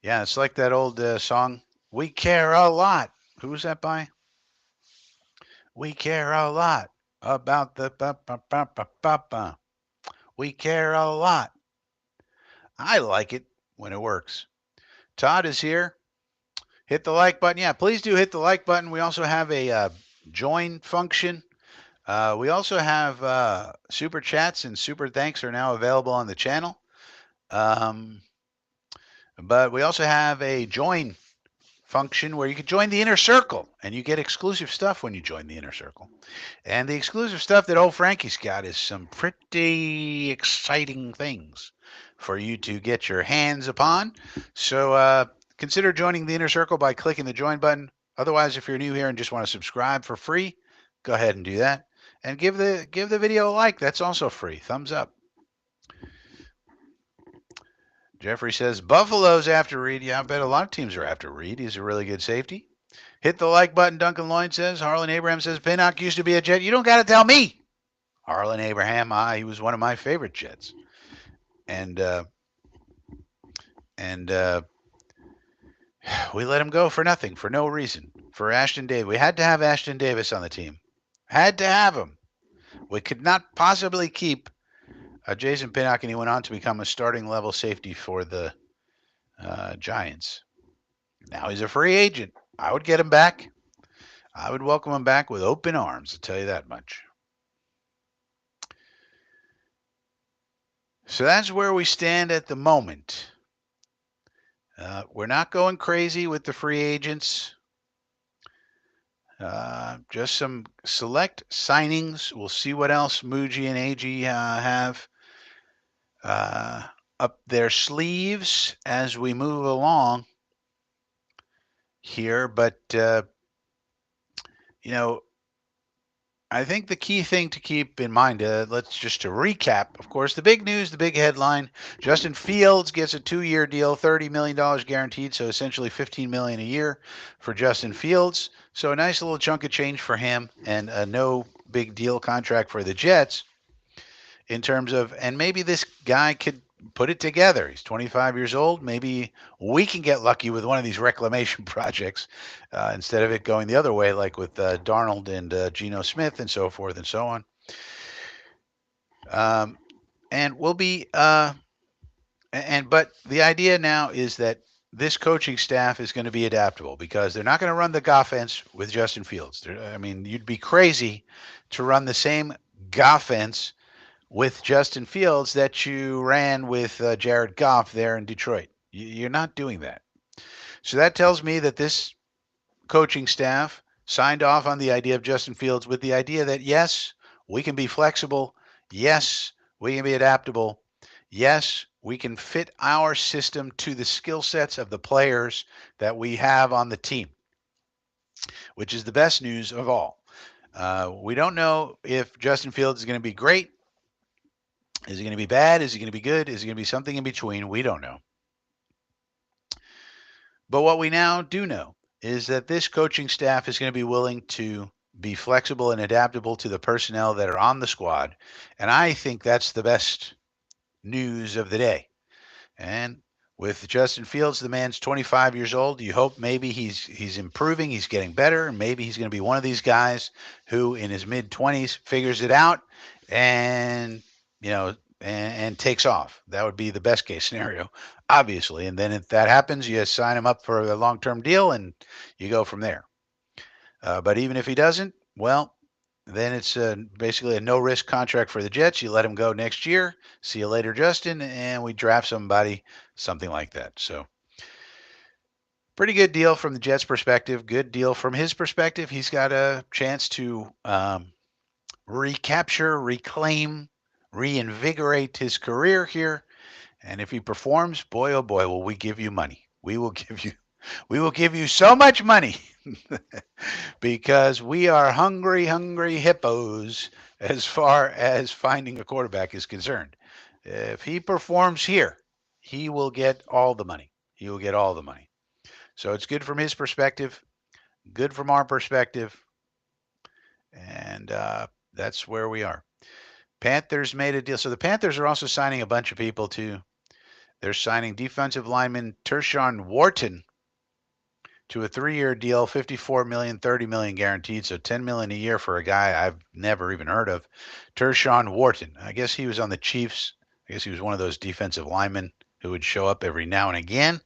Yeah, it's like that old song, We Care a Lot. Who's that by? We care a lot about the ba-ba-ba-ba-ba. We care a lot. I like it when it works. Todd is here. Hit the like button. Yeah, please do hit the like button. We also have a join function. We also have super chats and super thanks are now available on the channel. But we also have a join function where you can join the inner circle and you get exclusive stuff when you join the inner circle. And the exclusive stuff that old Frankie's got is some pretty exciting things for you to get your hands upon. So consider joining the inner circle by clicking the join button. Otherwise, if you're new here and just want to subscribe for free, go ahead and do that. And give the video a like. That's also free. Thumbs up. Jeffrey says, Buffalo's after Reed. Yeah, I bet a lot of teams are after Reed. He's a really good safety. Hit the like button, Duncan Lloyd says. Harlan Abraham says, Pinnock used to be a Jet. You don't got to tell me. Harlan Abraham, he was one of my favorite Jets. And we let him go for nothing, for no reason. For Ashton Davis. We had to have Ashton Davis on the team. Had to have him. We could not possibly keep Jason Pinnock, and he went on to become a starting level safety for the Giants. Now he's a free agent. I would get him back. I would welcome him back with open arms, I'll tell you that much. So that's where we stand at the moment. We're not going crazy with the free agents. Just some select signings. We'll see what else Muji and AG have up their sleeves as we move along here. But, I think the key thing to keep in mind, let's just to recap, of course, the big news, the big headline, Justin Fields gets a 2-year deal, $30 million guaranteed, so essentially $15 million a year for Justin Fields. So a nice little chunk of change for him and a no big deal contract for the Jets in terms of, and maybe this guy could put it together. He's 25 years old. Maybe we can get lucky with one of these reclamation projects instead of it going the other way, like with Darnold and Geno Smith and so forth and so on. And we'll be, but the idea now is that this coaching staff is going to be adaptable because they're not going to run the offense with Justin Fields. I mean, you'd be crazy to run the same offense with Justin Fields that you ran with Jared Goff there in Detroit. You're not doing that. So that tells me that this coaching staff signed off on the idea of Justin Fields with the idea that, yes, we can be flexible. Yes, we can be adaptable. Yes, we can fit our system to the skill sets of the players that we have on the team, which is the best news of all. We don't know if Justin Fields is going to be great. Is he going to be bad? Is he going to be good? Is he going to be something in between? We don't know. But what we now do know is that this coaching staff is going to be willing to be flexible and adaptable to the personnel that are on the squad. And I think that's the best news of the day. And with Justin Fields, the man's 25 years old. You hope maybe he's improving, he's getting better, and maybe he's going to be one of these guys who, in his mid 20s, figures it out and and takes off. That would be the best case scenario, obviously. And then if that happens, you sign him up for a long term deal and you go from there. But even if he doesn't, well, then it's basically a no risk contract for the Jets. You let him go next year. See you later, Justin, and we draft somebody, something like that. So, pretty good deal from the Jets' perspective. Good deal from his perspective. He's got a chance to recapture, reclaim, reinvigorate his career here. And if he performs, boy oh boy, will we give you money. We will give you so much money because we are hungry, hungry hippos as far as finding a quarterback is concerned. If he performs here, he will get all the money. He will get all the money. So it's good from his perspective, good from our perspective, and that's where we are. Panthers made a deal. So the Panthers are also signing a bunch of people too. They're signing defensive lineman Tershawn Wharton to a 3-year deal, 54 million, 30 million guaranteed, so 10 million a year for a guy I've never even heard of. Tershawn Wharton. I guess he was on the Chiefs. I guess he was one of those defensive linemen who would show up every now and again.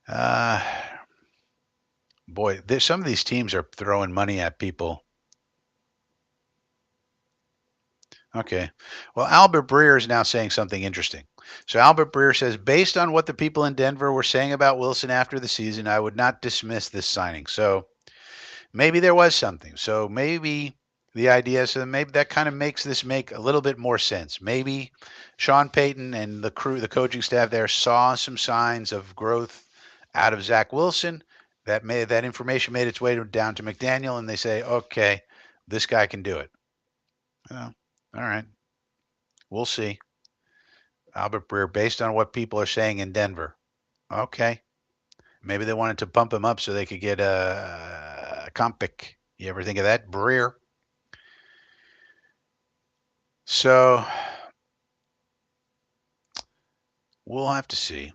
Uh, boy, some of these teams are throwing money at people. Okay. Well, Albert Breer is now saying something interesting. So Albert Breer says, based on what the people in Denver were saying about Wilson after the season, I would not dismiss this signing. So maybe there was something. So maybe the idea, so maybe that kind of makes this make a little bit more sense. Maybe Sean Payton and the crew, the coaching staff there saw some signs of growth out of Zach Wilson. That information made its way down to McDaniel, and they say, okay, this guy can do it. Well, all right. We'll see. Albert Breer, based on what people are saying in Denver. Okay. Maybe they wanted to pump him up so they could get a comp pick. You ever think of that? Breer. So we'll have to see.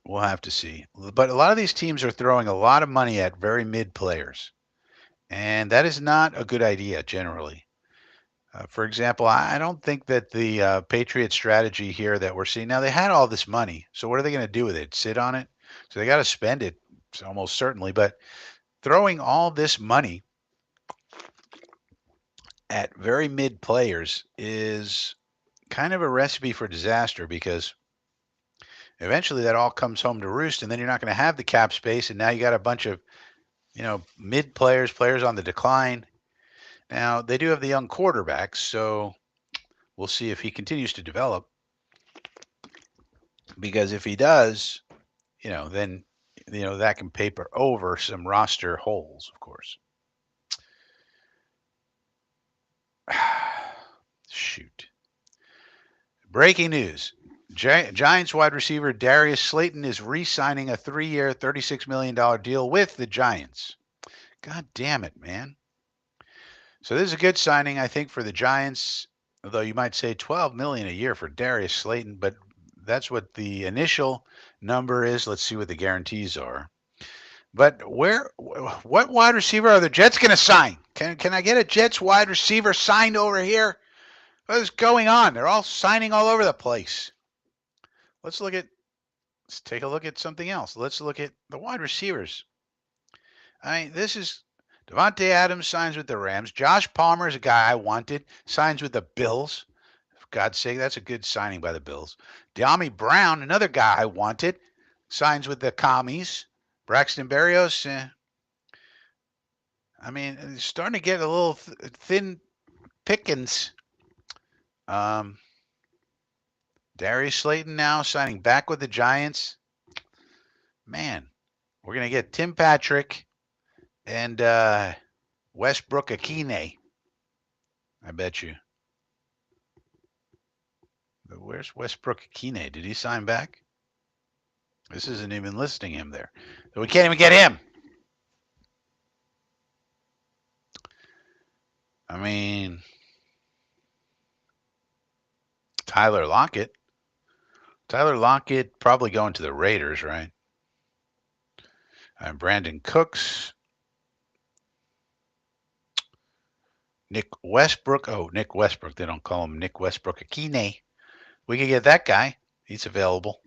We'll have to see. But a lot of these teams are throwing a lot of money at very mid players. And that is not a good idea generally. For example, I don't think that the Patriot strategy here that we're seeing now, they had all this money. So what are they going to do with it? Sit on it? So they got to spend it almost certainly. But throwing all this money at very mid players is kind of a recipe for disaster because eventually that all comes home to roost and then you're not going to have the cap space. And now you got a bunch of, mid players on the decline. Now they do have the young quarterbacks. So we'll see if he continues to develop. Because if he does, then that can paper over some roster holes, of course. Shoot. Breaking news. Giants wide receiver Darius Slayton is re-signing a 3-year, $36 million deal with the Giants. God damn it, man. So this is a good signing, I think, for the Giants, although you might say $12 million a year for Darius Slayton, but that's what the initial number is. Let's see what the guarantees are. But what wide receiver are the Jets going to sign? Can I get a Jets wide receiver signed over here? What is going on? They're all signing all over the place. Let's take a look at something else. Let's look at the wide receivers. I mean, this is Devontae Adams signs with the Rams. Josh Palmer is a guy I wanted, signs with the Bills. For God's sake, that's a good signing by the Bills. De'Ami Brown, another guy I wanted, signs with the Commies. Braxton Berrios, I mean, it's starting to get a little thin pickings. Darius Slayton now signing back with the Giants. Man, we're going to get Tim Patrick and Westbrook Akine. I bet you. But where's Westbrook Akine? Did he sign back? This isn't even listing him there. So we can't even get him. I mean, Tyler Lockett. Tyler Lockett probably going to the Raiders, right? Brandon Cooks. Nick Westbrook. Oh, Nick Westbrook. They don't call him Nick Westbrook Akine. We could get that guy. He's available.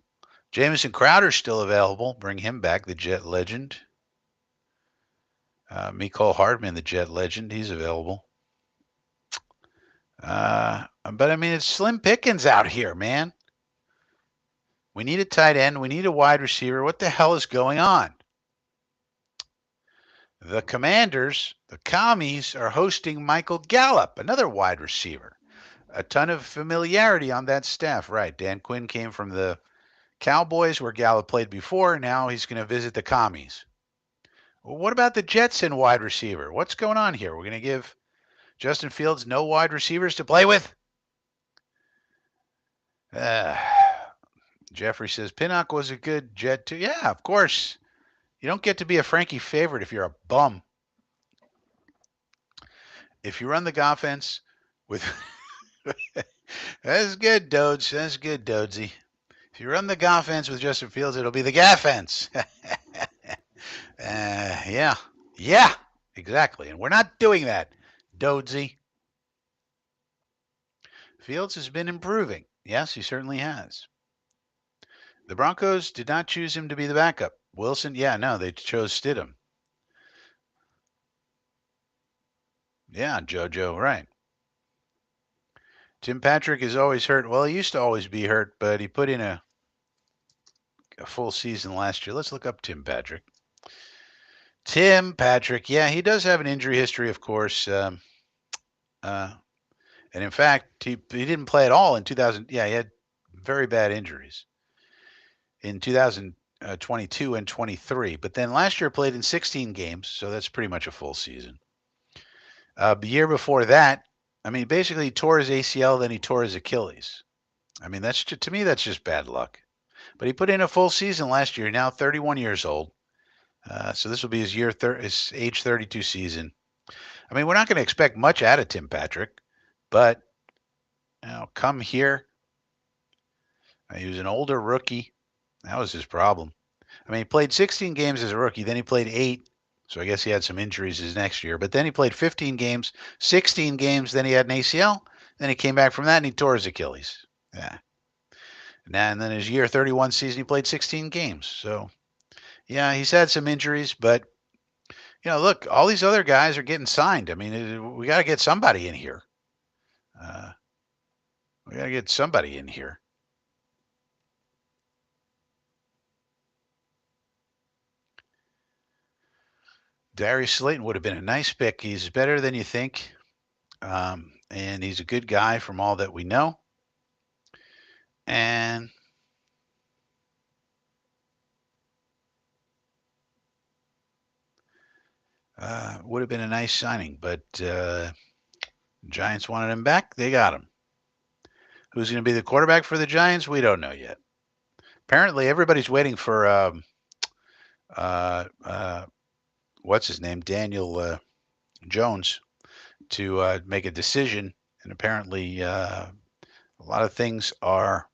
Jamison Crowder's still available. Bring him back, the Jet legend. Mecole Hardman, the Jet legend. He's available. But I mean, it's slim pickings out here, man. We need a tight end. We need a wide receiver. What the hell is going on? The Commanders, the Commies, are hosting Michael Gallup, another wide receiver. A ton of familiarity on that staff, right? Dan Quinn came from the Cowboys, where Gallup played before. Now he's going to visit the Commies. Well, what about the Jets in wide receiver? What's going on here? We're going to give Justin Fields no wide receivers to play with? Jeffrey says Pinnock was a good Jet too. Yeah, of course. You don't get to be a Frankie favorite if you're a bum. If you run the offense with that's good, Dodes. That's good, Dodesy. If you run the offense with Justin Fields, it'll be the gaffense. Yeah, exactly. And we're not doing that, Dodesy. Fields has been improving. Yes, he certainly has. The Broncos did not choose him to be the backup. Wilson, yeah, no, they chose Stidham. Yeah, JoJo, right. Tim Patrick is always hurt. Well, he used to always be hurt, but he put in a full season last year. Let's look up Tim Patrick. Tim Patrick, yeah, he does have an injury history, of course. And in fact, he didn't play at all in 2000. Yeah, he had very bad injuries in 2022 and 23. But then last year played in 16 games, so that's pretty much a full season. The year before that, I mean, basically he tore his ACL, then he tore his Achilles. I mean, that's to me that's just bad luck. But he put in a full season last year. Now 31 years old. So this will be his age 32 season. I mean, we're not going to expect much out of Tim Patrick, but come here. He was an older rookie. That was his problem. I mean, he played 16 games as a rookie. Then he played 8. So I guess he had some injuries his next year. But then he played 15 games, 16 games. Then he had an ACL. Then he came back from that and he tore his Achilles. Yeah. And then his year 31 season, he played 16 games. So, yeah, he's had some injuries. But, look, all these other guys are getting signed. I mean, we got to get somebody in here. Darius Slayton would have been a nice pick. He's better than you think. And he's a good guy from all that we know. And would have been a nice signing. But Giants wanted him back. They got him. Who's going to be the quarterback for the Giants? We don't know yet. Apparently, everybody's waiting for what's his name, Daniel Jones, to make a decision. And apparently, a lot of things are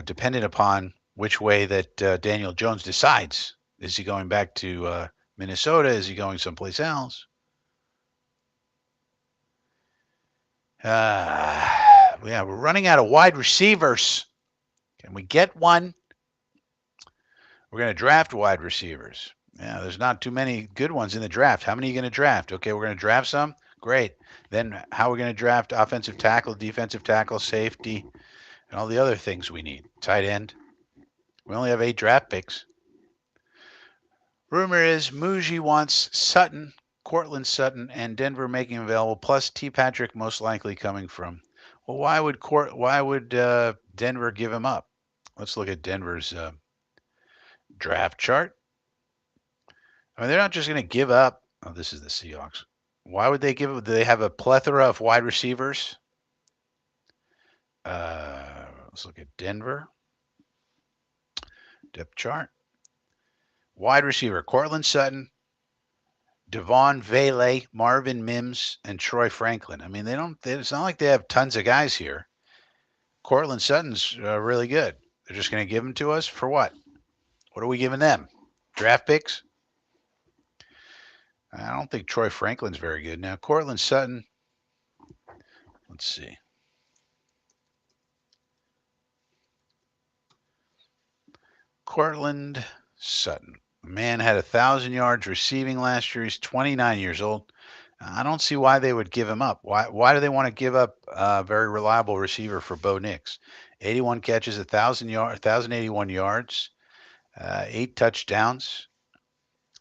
dependent upon which way that Daniel Jones decides. Is he going back to Minnesota? Is he going someplace else? Yeah, we're running out of wide receivers. Can we get one? We're going to draft wide receivers. Yeah, there's not too many good ones in the draft. How many are you going to draft? Okay, we're going to draft some. Great. Then how are we going to draft offensive tackle, defensive tackle, safety, and all the other things we need? Tight end. We only have 8 draft picks. Rumor is Muji wants Sutton, Cortland Sutton, and Denver making available, plus T. Patrick most likely coming from. Well, why would Denver give him up? Let's look at Denver's draft chart. I mean, they're not just going to give up Oh, this is the Seahawks. Why would they give it? Do they have a plethora of wide receivers? Let's look at Denver. Depth chart. Wide receiver, Cortland Sutton, Devon Vele, Marvin Mims, and Troy Franklin. I mean, it's not like they have tons of guys here. Cortland Sutton's really good. They're just going to give him to us for what? What are we giving them? Draft picks? I don't think Troy Franklin's very good. Now, Cortland Sutton, let's see. Cortland Sutton. Man had 1,000 yards receiving last year. He's 29 years old. I don't see why they would give him up. Why do they want to give up a very reliable receiver for Bo Nix? 81 catches, 1,081 yards, 8 touchdowns.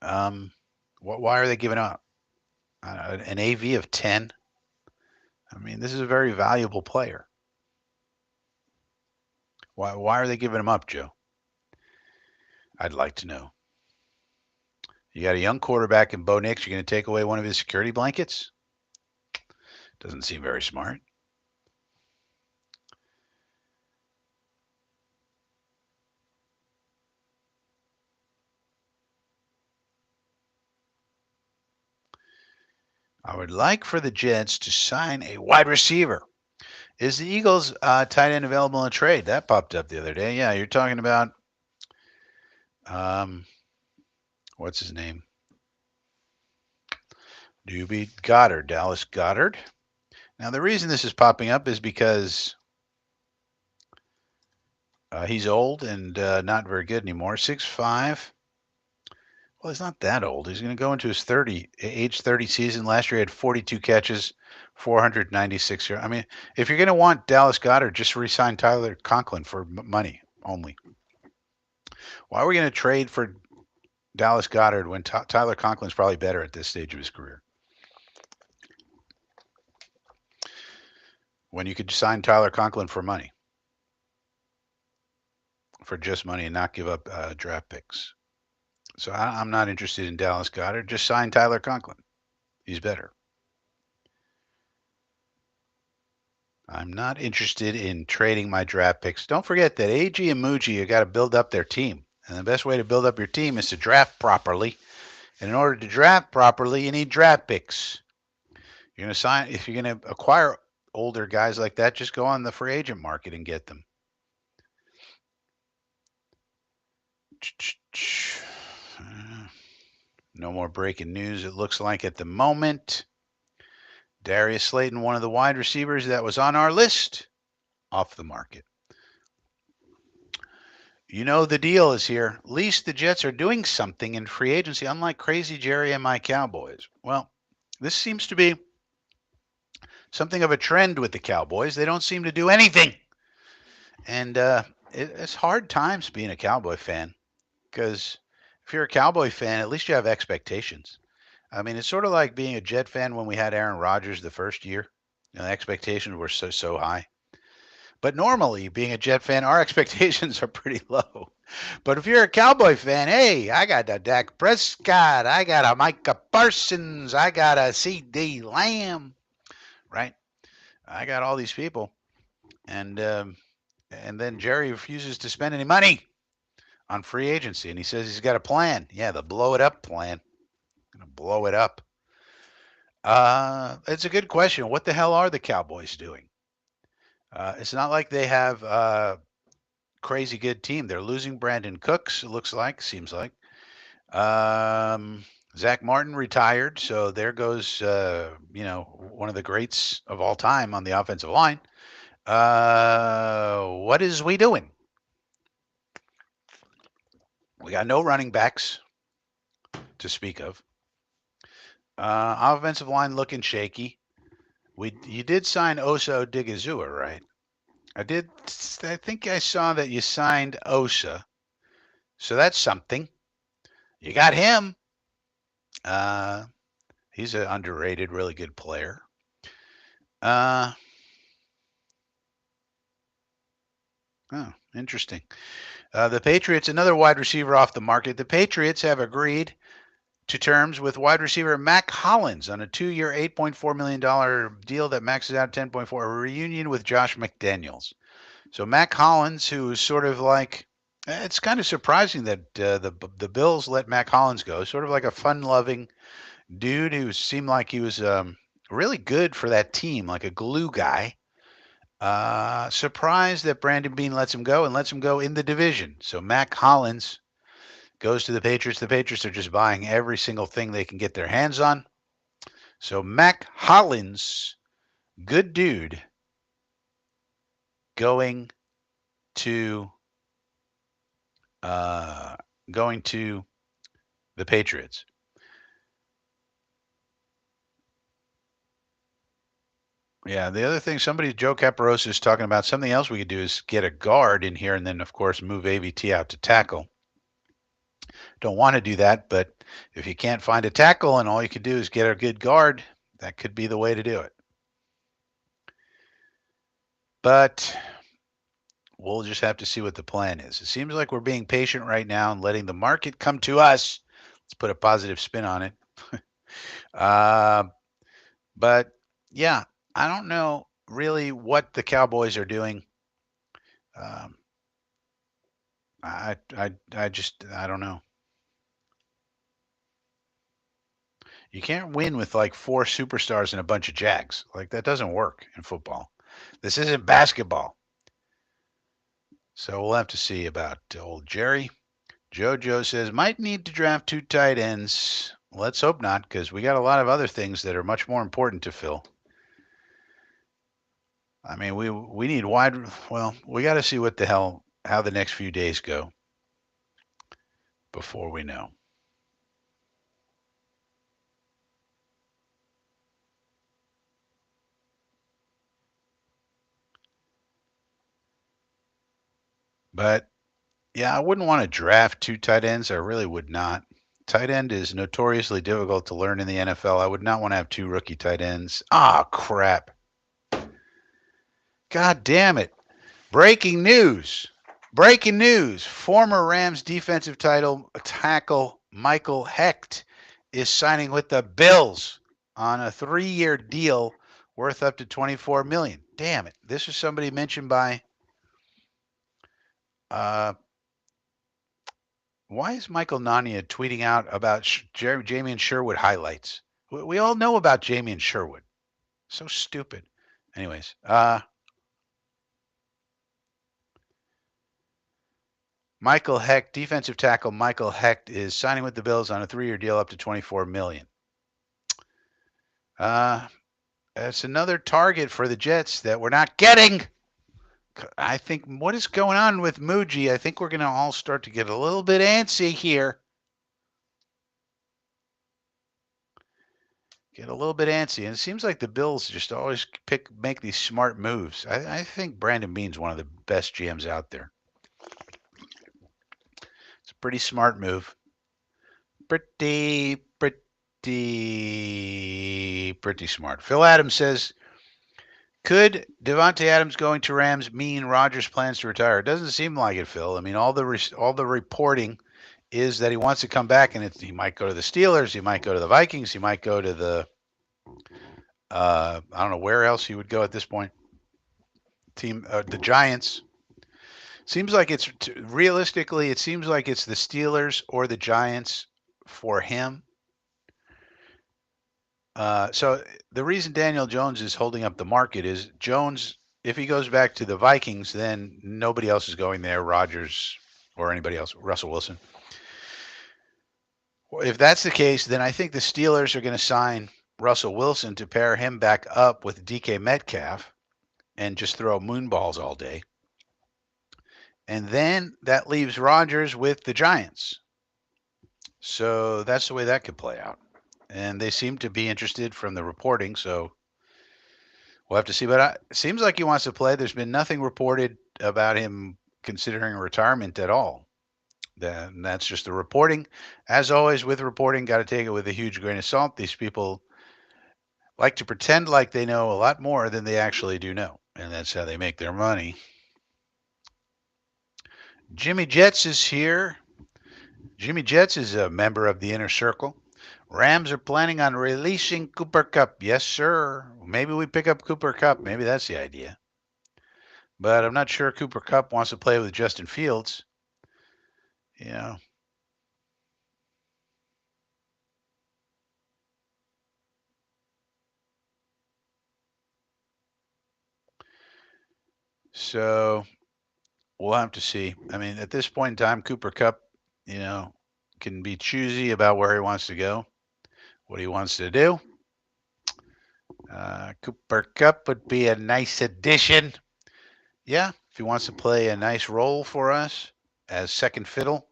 Why are they giving up? An AV of 10? I mean, this is a very valuable player. Why are they giving him up, Joe? I'd like to know. You got a young quarterback in Bo Nix. You're going to take away one of his security blankets? Doesn't seem very smart. I would like for the Jets to sign a wide receiver. Is the Eagles tight end available in a trade? That popped up the other day. Yeah, you're talking about what's his name? Doobie Goddard, Dallas Goddard. Now the reason this is popping up is because he's old and not very good anymore. 6'5". Well, he's not that old. He's going to go into his age 30 season. Last year he had 42 catches, 496 yards. I mean, if you're going to want Dallas Goddard, just re-sign Tyler Conklin for money only. Why are we going to trade for Dallas Goddard when Tyler Conklin's probably better at this stage of his career? When you could sign Tyler Conklin for money, for just money, and not give up draft picks. So I'm not interested in Dallas Goddard. Just sign Tyler Conklin. He's better. I'm not interested in trading my draft picks. Don't forget that AG and Muji have got to build up their team. And the best way to build up your team is to draft properly. And in order to draft properly, you need draft picks. You're going to sign, if you're going to acquire older guys like that, just go on the free agent market and get them. No more breaking news, it looks like at the moment. Darius Slayton, one of the wide receivers that was on our list, off the market. You know the deal is here. At least the Jets are doing something in free agency, unlike Crazy Jerry and my Cowboys. Well, this seems to be something of a trend with the Cowboys. They don't seem to do anything. And it's hard times being a Cowboy fan, because if you're a Cowboy fan, at least you have expectations. I mean, it's sort of like being a Jet fan when we had Aaron Rodgers the first year. You know, the expectations were so high. But normally, being a Jet fan, our expectations are pretty low. But if you're a Cowboy fan, hey, I got a Dak Prescott, I got a Micah Parsons, I got a C.D. Lamb, right? I got all these people, and then Jerry refuses to spend any money on free agency, and he says he's got a plan. Yeah, the blow it up plan. Gonna blow it up. It's a good question. What the hell are the Cowboys doing? It's not like they have a crazy good team. They're losing Brandon Cooks, it looks like, seems like. Zach Martin retired, so there goes, one of the greats of all time on the offensive line. What is we doing? We got no running backs to speak of. Offensive line looking shaky. You did sign Osa Odigizua, right? I think I saw that you signed Osa. So that's something. You got him. He's an underrated, really good player. Oh, interesting. The Patriots, another wide receiver off the market. The Patriots have agreed to terms with wide receiver Mac Hollins on a 2-year, $8.4 million deal that maxes out 10.4, a reunion with Josh McDaniels. So Mac Hollins, who is sort of like, it's kind of surprising that the Bills let Mac Hollins go. Sort of like a fun-loving dude who seemed like he was really good for that team, like a glue guy. Surprised that Brandon Beane lets him go and lets him go in the division. So Mac Hollins goes to the Patriots. The Patriots are just buying every single thing they can get their hands on. So Mac Hollins, good dude, going to going to the Patriots. Yeah, the other thing, Joe Caparosa is talking about something else we could do is get a guard in here and then, of course, move AVT out to tackle. Don't want to do that, but if you can't find a tackle and all you can do is get a good guard, that could be the way to do it. But we'll just have to see what the plan is. It seems like we're being patient right now and letting the market come to us. Let's put a positive spin on it. But yeah, I don't know really what the Cowboys are doing. I don't know. You can't win with like 4 superstars and a bunch of Jags. Like that doesn't work in football. This isn't basketball. So we'll have to see about old Jerry. JoJo says might need to draft 2 tight ends. Let's hope not, because we got a lot of other things that are much more important to fill. I mean, we need wide. Well, we got to see what the hell how the next few days go before we know. But yeah, I wouldn't want to draft 2 tight ends. I really would not. Tight end is notoriously difficult to learn in the NFL. I would not want to have 2 rookie tight ends. Ah, crap. God damn it. Breaking news. Breaking news. Former Rams defensive tackle Michael Hecht is signing with the Bills on a 3-year deal worth up to $24 million. Damn it. This is somebody mentioned by why is Michael Nania tweeting out about Jamien Sherwood highlights? We all know about Jamien Sherwood. So stupid. Anyways, Michael Hecht, defensive tackle Michael Hecht, is signing with the Bills on a 3-year deal up to $24 million. That's another target for the Jets that we're not getting. I think what is going on with Muji? I think we're going to all start to get a little bit antsy here. Get a little bit antsy, and it seems like the Bills just always make these smart moves. I think Brandon Beane's one of the best GMs out there. It's a pretty smart move. Pretty smart. Phil Adams says, could Devontae Adams going to Rams mean Rodgers plans to retire? It doesn't seem like it, Phil. I mean, all the reporting is that he wants to come back, and he might go to the Steelers, he might go to the Vikings, he might go to the I don't know where else he would go at this point. The Giants. Seems like it's realistically, it seems like it's the Steelers or the Giants for him. So the reason Daniel Jones is holding up the market is Jones, if he goes back to the Vikings, then nobody else is going there, Rodgers or anybody else, Russell Wilson. If that's the case, then I think the Steelers are going to sign Russell Wilson to pair him back up with DK Metcalf and just throw moonballs all day. And then that leaves Rodgers with the Giants. So that's the way that could play out. And they seem to be interested from the reporting, so we'll have to see. But it seems like he wants to play. There's been nothing reported about him considering retirement at all. That's just the reporting. As always with reporting, got to take it with a huge grain of salt. These people like to pretend like they know a lot more than they actually do know, and that's how they make their money. Jimmy Jets is here. Jimmy Jets is a member of the Inner Circle. Rams are planning on releasing Cooper Kupp. Yes, sir. Maybe we pick up Cooper Kupp. Maybe that's the idea. But I'm not sure Cooper Kupp wants to play with Justin Fields. You know. So we'll have to see. I mean, at this point in time, Cooper Kupp, can be choosy about where he wants to go, what he wants to do. Cooper Kupp would be a nice addition. Yeah, if he wants to play a nice role for us as second fiddle.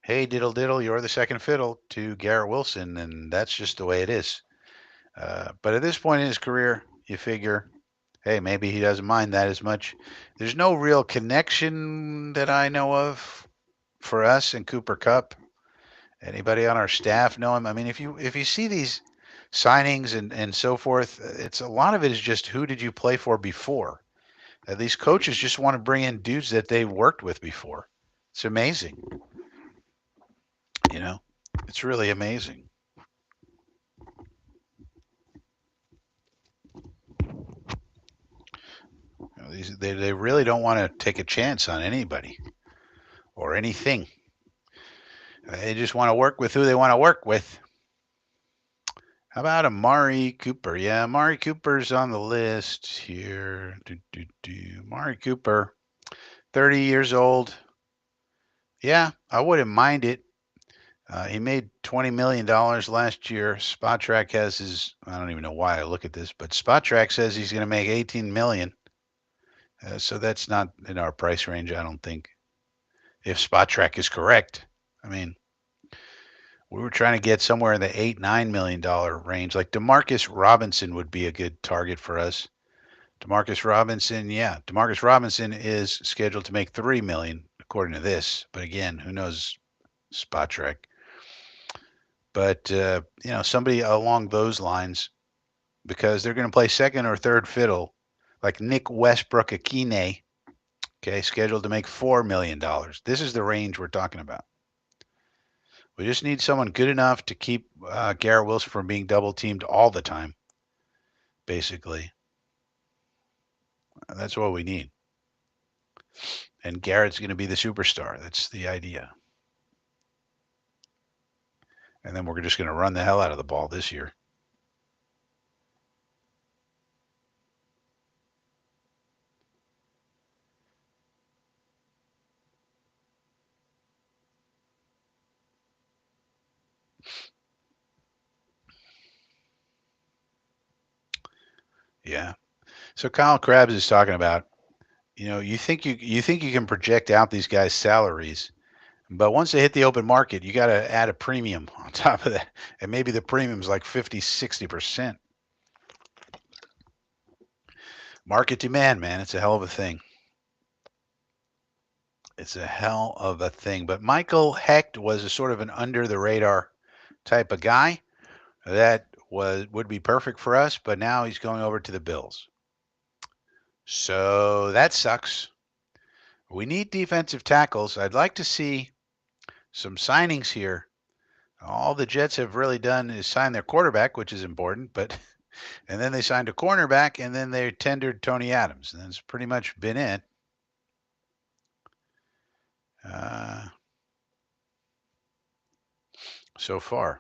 Hey, diddle diddle, you're the second fiddle to Garrett Wilson, and that's just the way it is. But at this point in his career, you figure, hey, maybe he doesn't mind that as much. There's no real connection that I know of for us and Cooper Kupp. Anybody on our staff know him? I mean, if you see these signings and so forth, it's a lot of it is just who did you play for before? These coaches just want to bring in dudes that they've worked with before. It's amazing. It's really amazing. They really don't want to take a chance on anybody or anything. They just want to work with who they want to work with. How about Amari Cooper? Yeah, Amari Cooper's on the list here. Amari Cooper, 30 years old. Yeah, I wouldn't mind it. He made $20 million last year. Spotrac has his, I don't even know why I look at this, but Spotrac says he's going to make $18 million. So that's not in our price range, I don't think. If Spotrac is correct. I mean, we were trying to get somewhere in the $8-9 million range. Like Demarcus Robinson would be a good target for us. Demarcus Robinson, yeah. Demarcus Robinson is scheduled to make $3 million, according to this. But again, who knows Spotrac? But, somebody along those lines, because they're going to play second or third fiddle, like Nick Westbrook-Akine, okay, scheduled to make $4 million. This is the range we're talking about. We just need someone good enough to keep Garrett Wilson from being double-teamed all the time, basically. That's what we need. And Garrett's going to be the superstar. That's the idea. And then we're just going to run the hell out of the ball this year. Yeah. So Kyle Krabs is talking about, you think you can project out these guys' salaries, but once they hit the open market, you got to add a premium on top of that, and maybe the premium's like 50-60%. Market demand, man, it's a hell of a thing. It's a hell of a thing. But Michael Hecht was a sort of an under the radar type of guy that would be perfect for us, but now he's going over to the Bills. So that sucks. We need defensive tackles. I'd like to see some signings here. All the Jets have really done is sign their quarterback, which is important, but and then they signed a cornerback, and then they tendered Tony Adams, and that's pretty much been it. So far.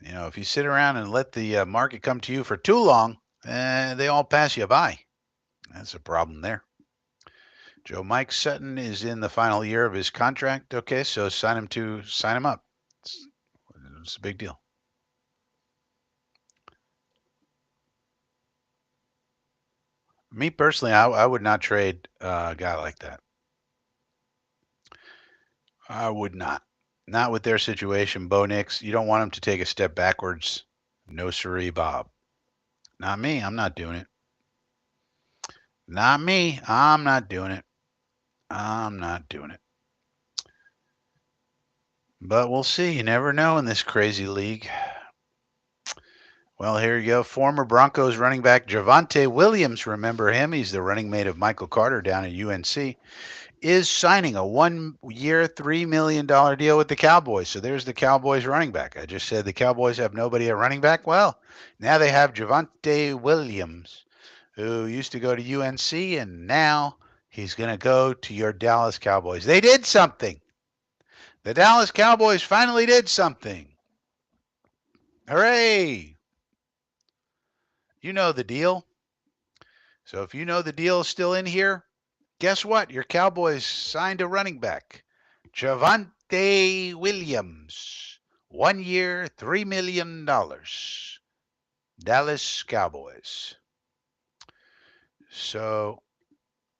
If you sit around and let the market come to you for too long, they all pass you by. That's a problem there. Joe Mike Sutton is in the final year of his contract. Okay, so sign him up. It's a big deal. Me personally, I would not trade a guy like that. I would not. Not with their situation. Bo Nix, you don't want him to take a step backwards. No siree, Bob. Not me. I'm not doing it. Not me. I'm not doing it. I'm not doing it. But we'll see. You never know in this crazy league. Well, here you go. Former Broncos running back Javonte Williams. Remember him? He's the running mate of Michael Carter down at UNC. is signing a 1-year, $3 million deal with the Cowboys. So there's the Cowboys running back. I just said the Cowboys have nobody at running back. Well, now they have Javonte Williams, who used to go to UNC, and now he's going to go to your Dallas Cowboys. They did something. The Dallas Cowboys finally did something. Hooray! You know the deal. So if you know the deal is still in here, guess what? Your Cowboys signed a running back, Javonte Williams. 1 year, $3 million. Dallas Cowboys. So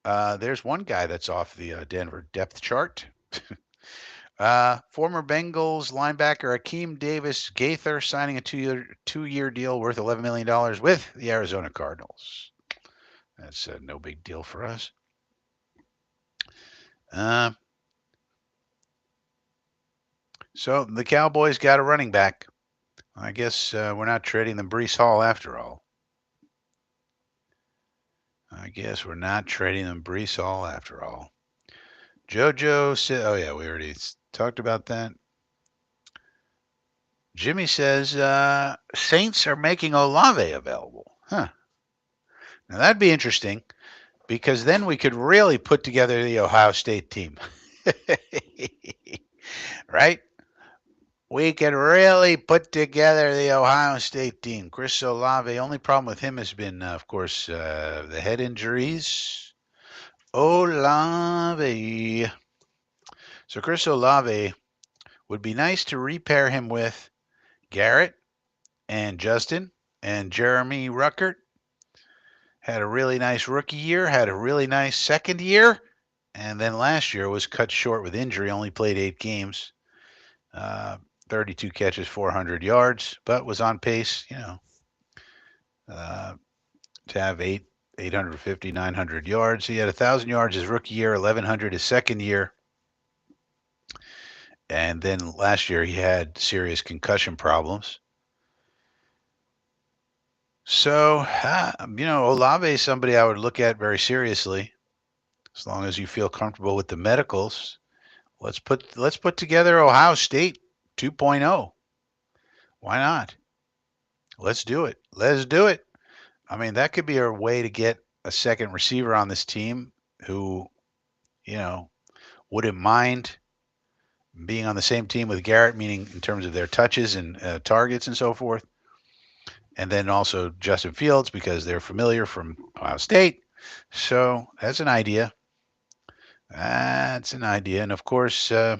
there's one guy that's off the Denver depth chart. Former Bengals linebacker Akeem Davis Gaither signing a two-year deal worth $11 million with the Arizona Cardinals. That's no big deal for us. So the Cowboys got a running back. I guess we're not trading them Breece Hall after all. JoJo said, oh, yeah, we already talked about that. Jimmy says Saints are making Olave available. Huh. Now, that'd be interesting because then we could really put together the Ohio State team. Right? We could really put together the Ohio State team. Chris Olave, only problem with him has been, of course, the head injuries. Olave. So Chris Olave would be nice to repair him with Garrett and Justin and Jeremy Ruckert. Had a really nice rookie year, had a really nice second year, and then last year was cut short with injury, only played 8 games. 32 catches, 400 yards, but was on pace, to have 850, 900 yards. He had 1,000 yards his rookie year, 1,100 his second year. And then last year he had serious concussion problems. So, Olave is somebody I would look at very seriously, as long as you feel comfortable with the medicals. Let's put together Ohio State 2.0. Why not? Let's do it. I mean, that could be a way to get a second receiver on this team who, wouldn't mind being on the same team with Garrett, meaning in terms of their touches and targets and so forth. And then also Justin Fields, because they're familiar from Ohio State. So that's an idea. And of course, now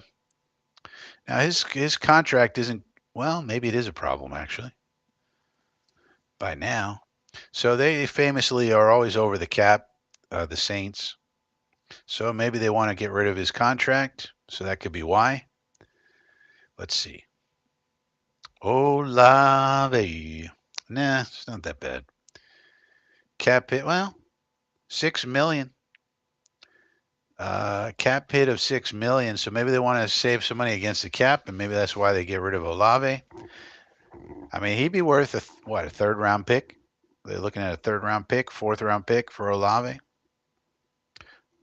his contract isn't, well, maybe it is a problem actually by now. So they famously are always over the cap, the Saints. So maybe they want to get rid of his contract. So that could be why. Let's see. Olave. Nah, it's not that bad. Cap hit, well, $6 million. Cap hit of $6 million. So maybe they want to save some money against the cap, and maybe that's why they get rid of Olave. I mean, he'd be worth a third round pick. They're looking at a third round pick, fourth round pick for Olave.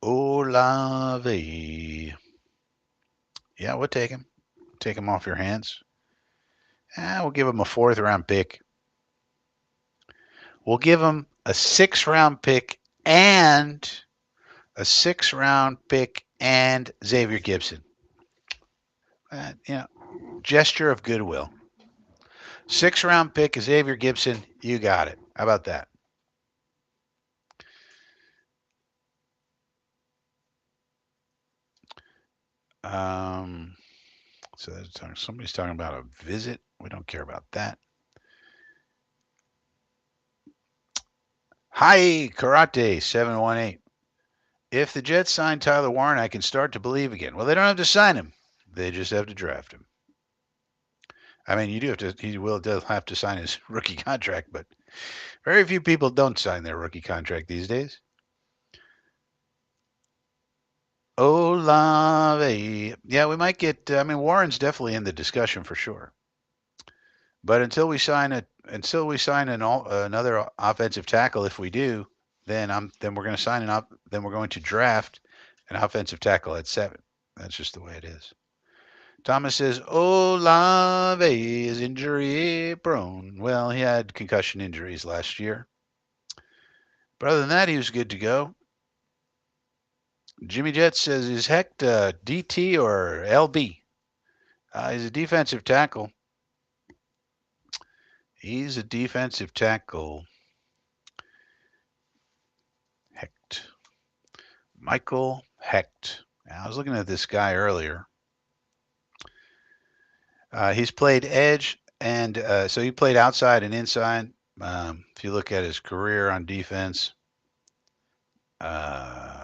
Olave. Yeah, we'll take him. Take him off your hands. We'll give him a fourth round pick. We'll give him a 6th round pick and Xavier Gibson. Gesture of goodwill. 6th round pick, Xavier Gibson. You got it. How about that? So somebody's talking about a visit. We don't care about that. Hi, Karate 718. If the Jets sign Tyler Warren, I can start to believe again. Well, they don't have to sign him. They just have to draft him. I mean, he does have to sign his rookie contract, but very few people don't sign their rookie contract these days. Olave. Yeah, we might get, Warren's definitely in the discussion for sure. But until we sign another offensive tackle, if we do, then we're going to sign then we're going to draft An offensive tackle at 7. That's just the way it is. Thomas says, Olave is injury prone. Well, he had concussion injuries last year. But other than that, he was good to go. Jimmy Jets says, is Hecht DT or LB? He's a defensive tackle. He's a defensive tackle. Hecht. Michael Hecht. I was looking at this guy earlier. He's played edge, and so he played outside and inside. If you look at his career on defense, Olave.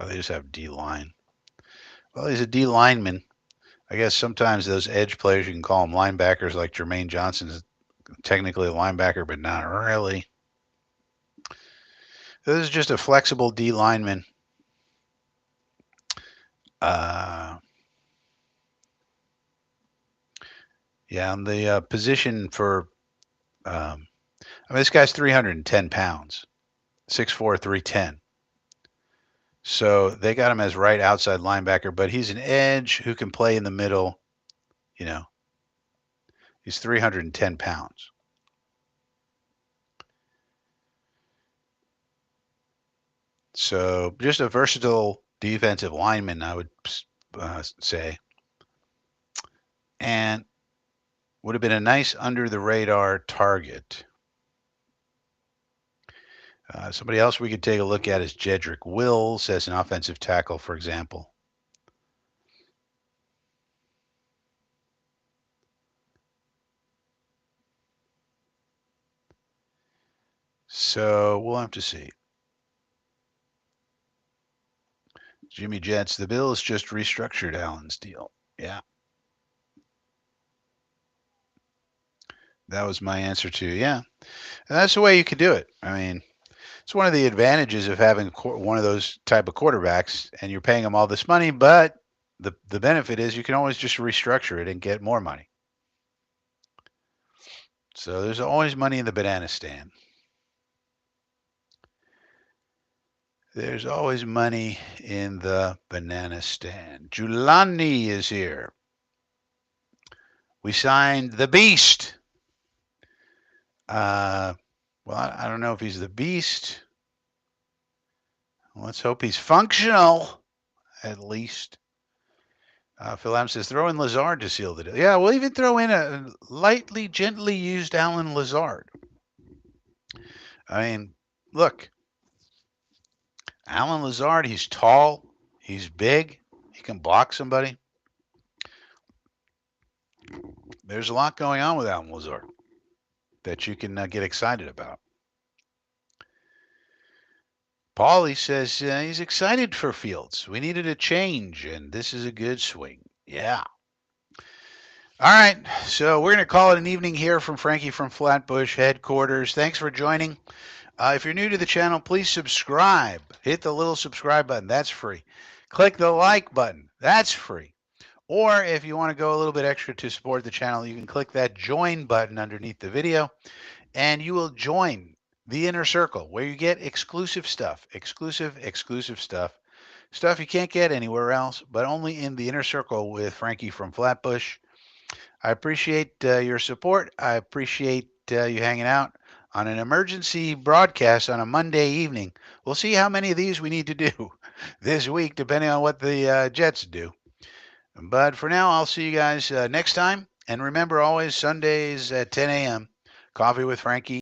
Oh, they just have D line. Well, he's a D lineman. I guess sometimes those edge players, you can call them linebackers, like Jermaine Johnson is technically a linebacker, but not really. This is just a flexible D lineman. Yeah, on the position for, this guy's 310 pounds, 6'4", 310. So they got him as right outside linebacker, but he's an edge who can play in the middle. He's 310 pounds. So just a versatile defensive lineman, I would say. And would have been a nice under-the-radar target. Somebody else we could take a look at is Jedrick Wills as an offensive tackle, for example. So we'll have to see. Jimmy Jets, the Bills just restructured Allen's deal. Yeah. That was my answer to, yeah. And that's the way you could do it. I mean, it's one of the advantages of having one of those type of quarterbacks, and you're paying them all this money, but the benefit is you can always just restructure it and get more money. So there's always money in the banana stand. There's always money in the banana stand. Julani is here. We signed the Beast. Well, I don't know if he's the Beast. Let's hope he's functional, at least. Phil Adams says, throw in Lazard to seal the deal. Yeah, we'll even throw in a lightly, gently used Allen Lazard. I mean, look. Allen Lazard, he's tall. He's big. He can block somebody. There's a lot going on with Allen Lazard that you can get excited about. Paulie says he's excited for Fields. We needed a change, and this is a good swing. Yeah. All right, so we're going to call it an evening here from Frankie from Flatbush headquarters. Thanks for joining. If you're new to the channel, please subscribe. Hit the little subscribe button. That's free. Click the like button. That's free. Or if you want to go a little bit extra to support the channel, you can click that join button underneath the video, and you will join the inner circle where you get exclusive stuff, exclusive stuff you can't get anywhere else, but only in the inner circle with Frankie from Flatbush. I appreciate your support. I appreciate you hanging out on an emergency broadcast on a Monday evening. We'll see how many of these we need to do this week, depending on what the Jets do. But for now, I'll see you guys next time. And remember, always Sundays at 10 a.m., Coffee with Frankie.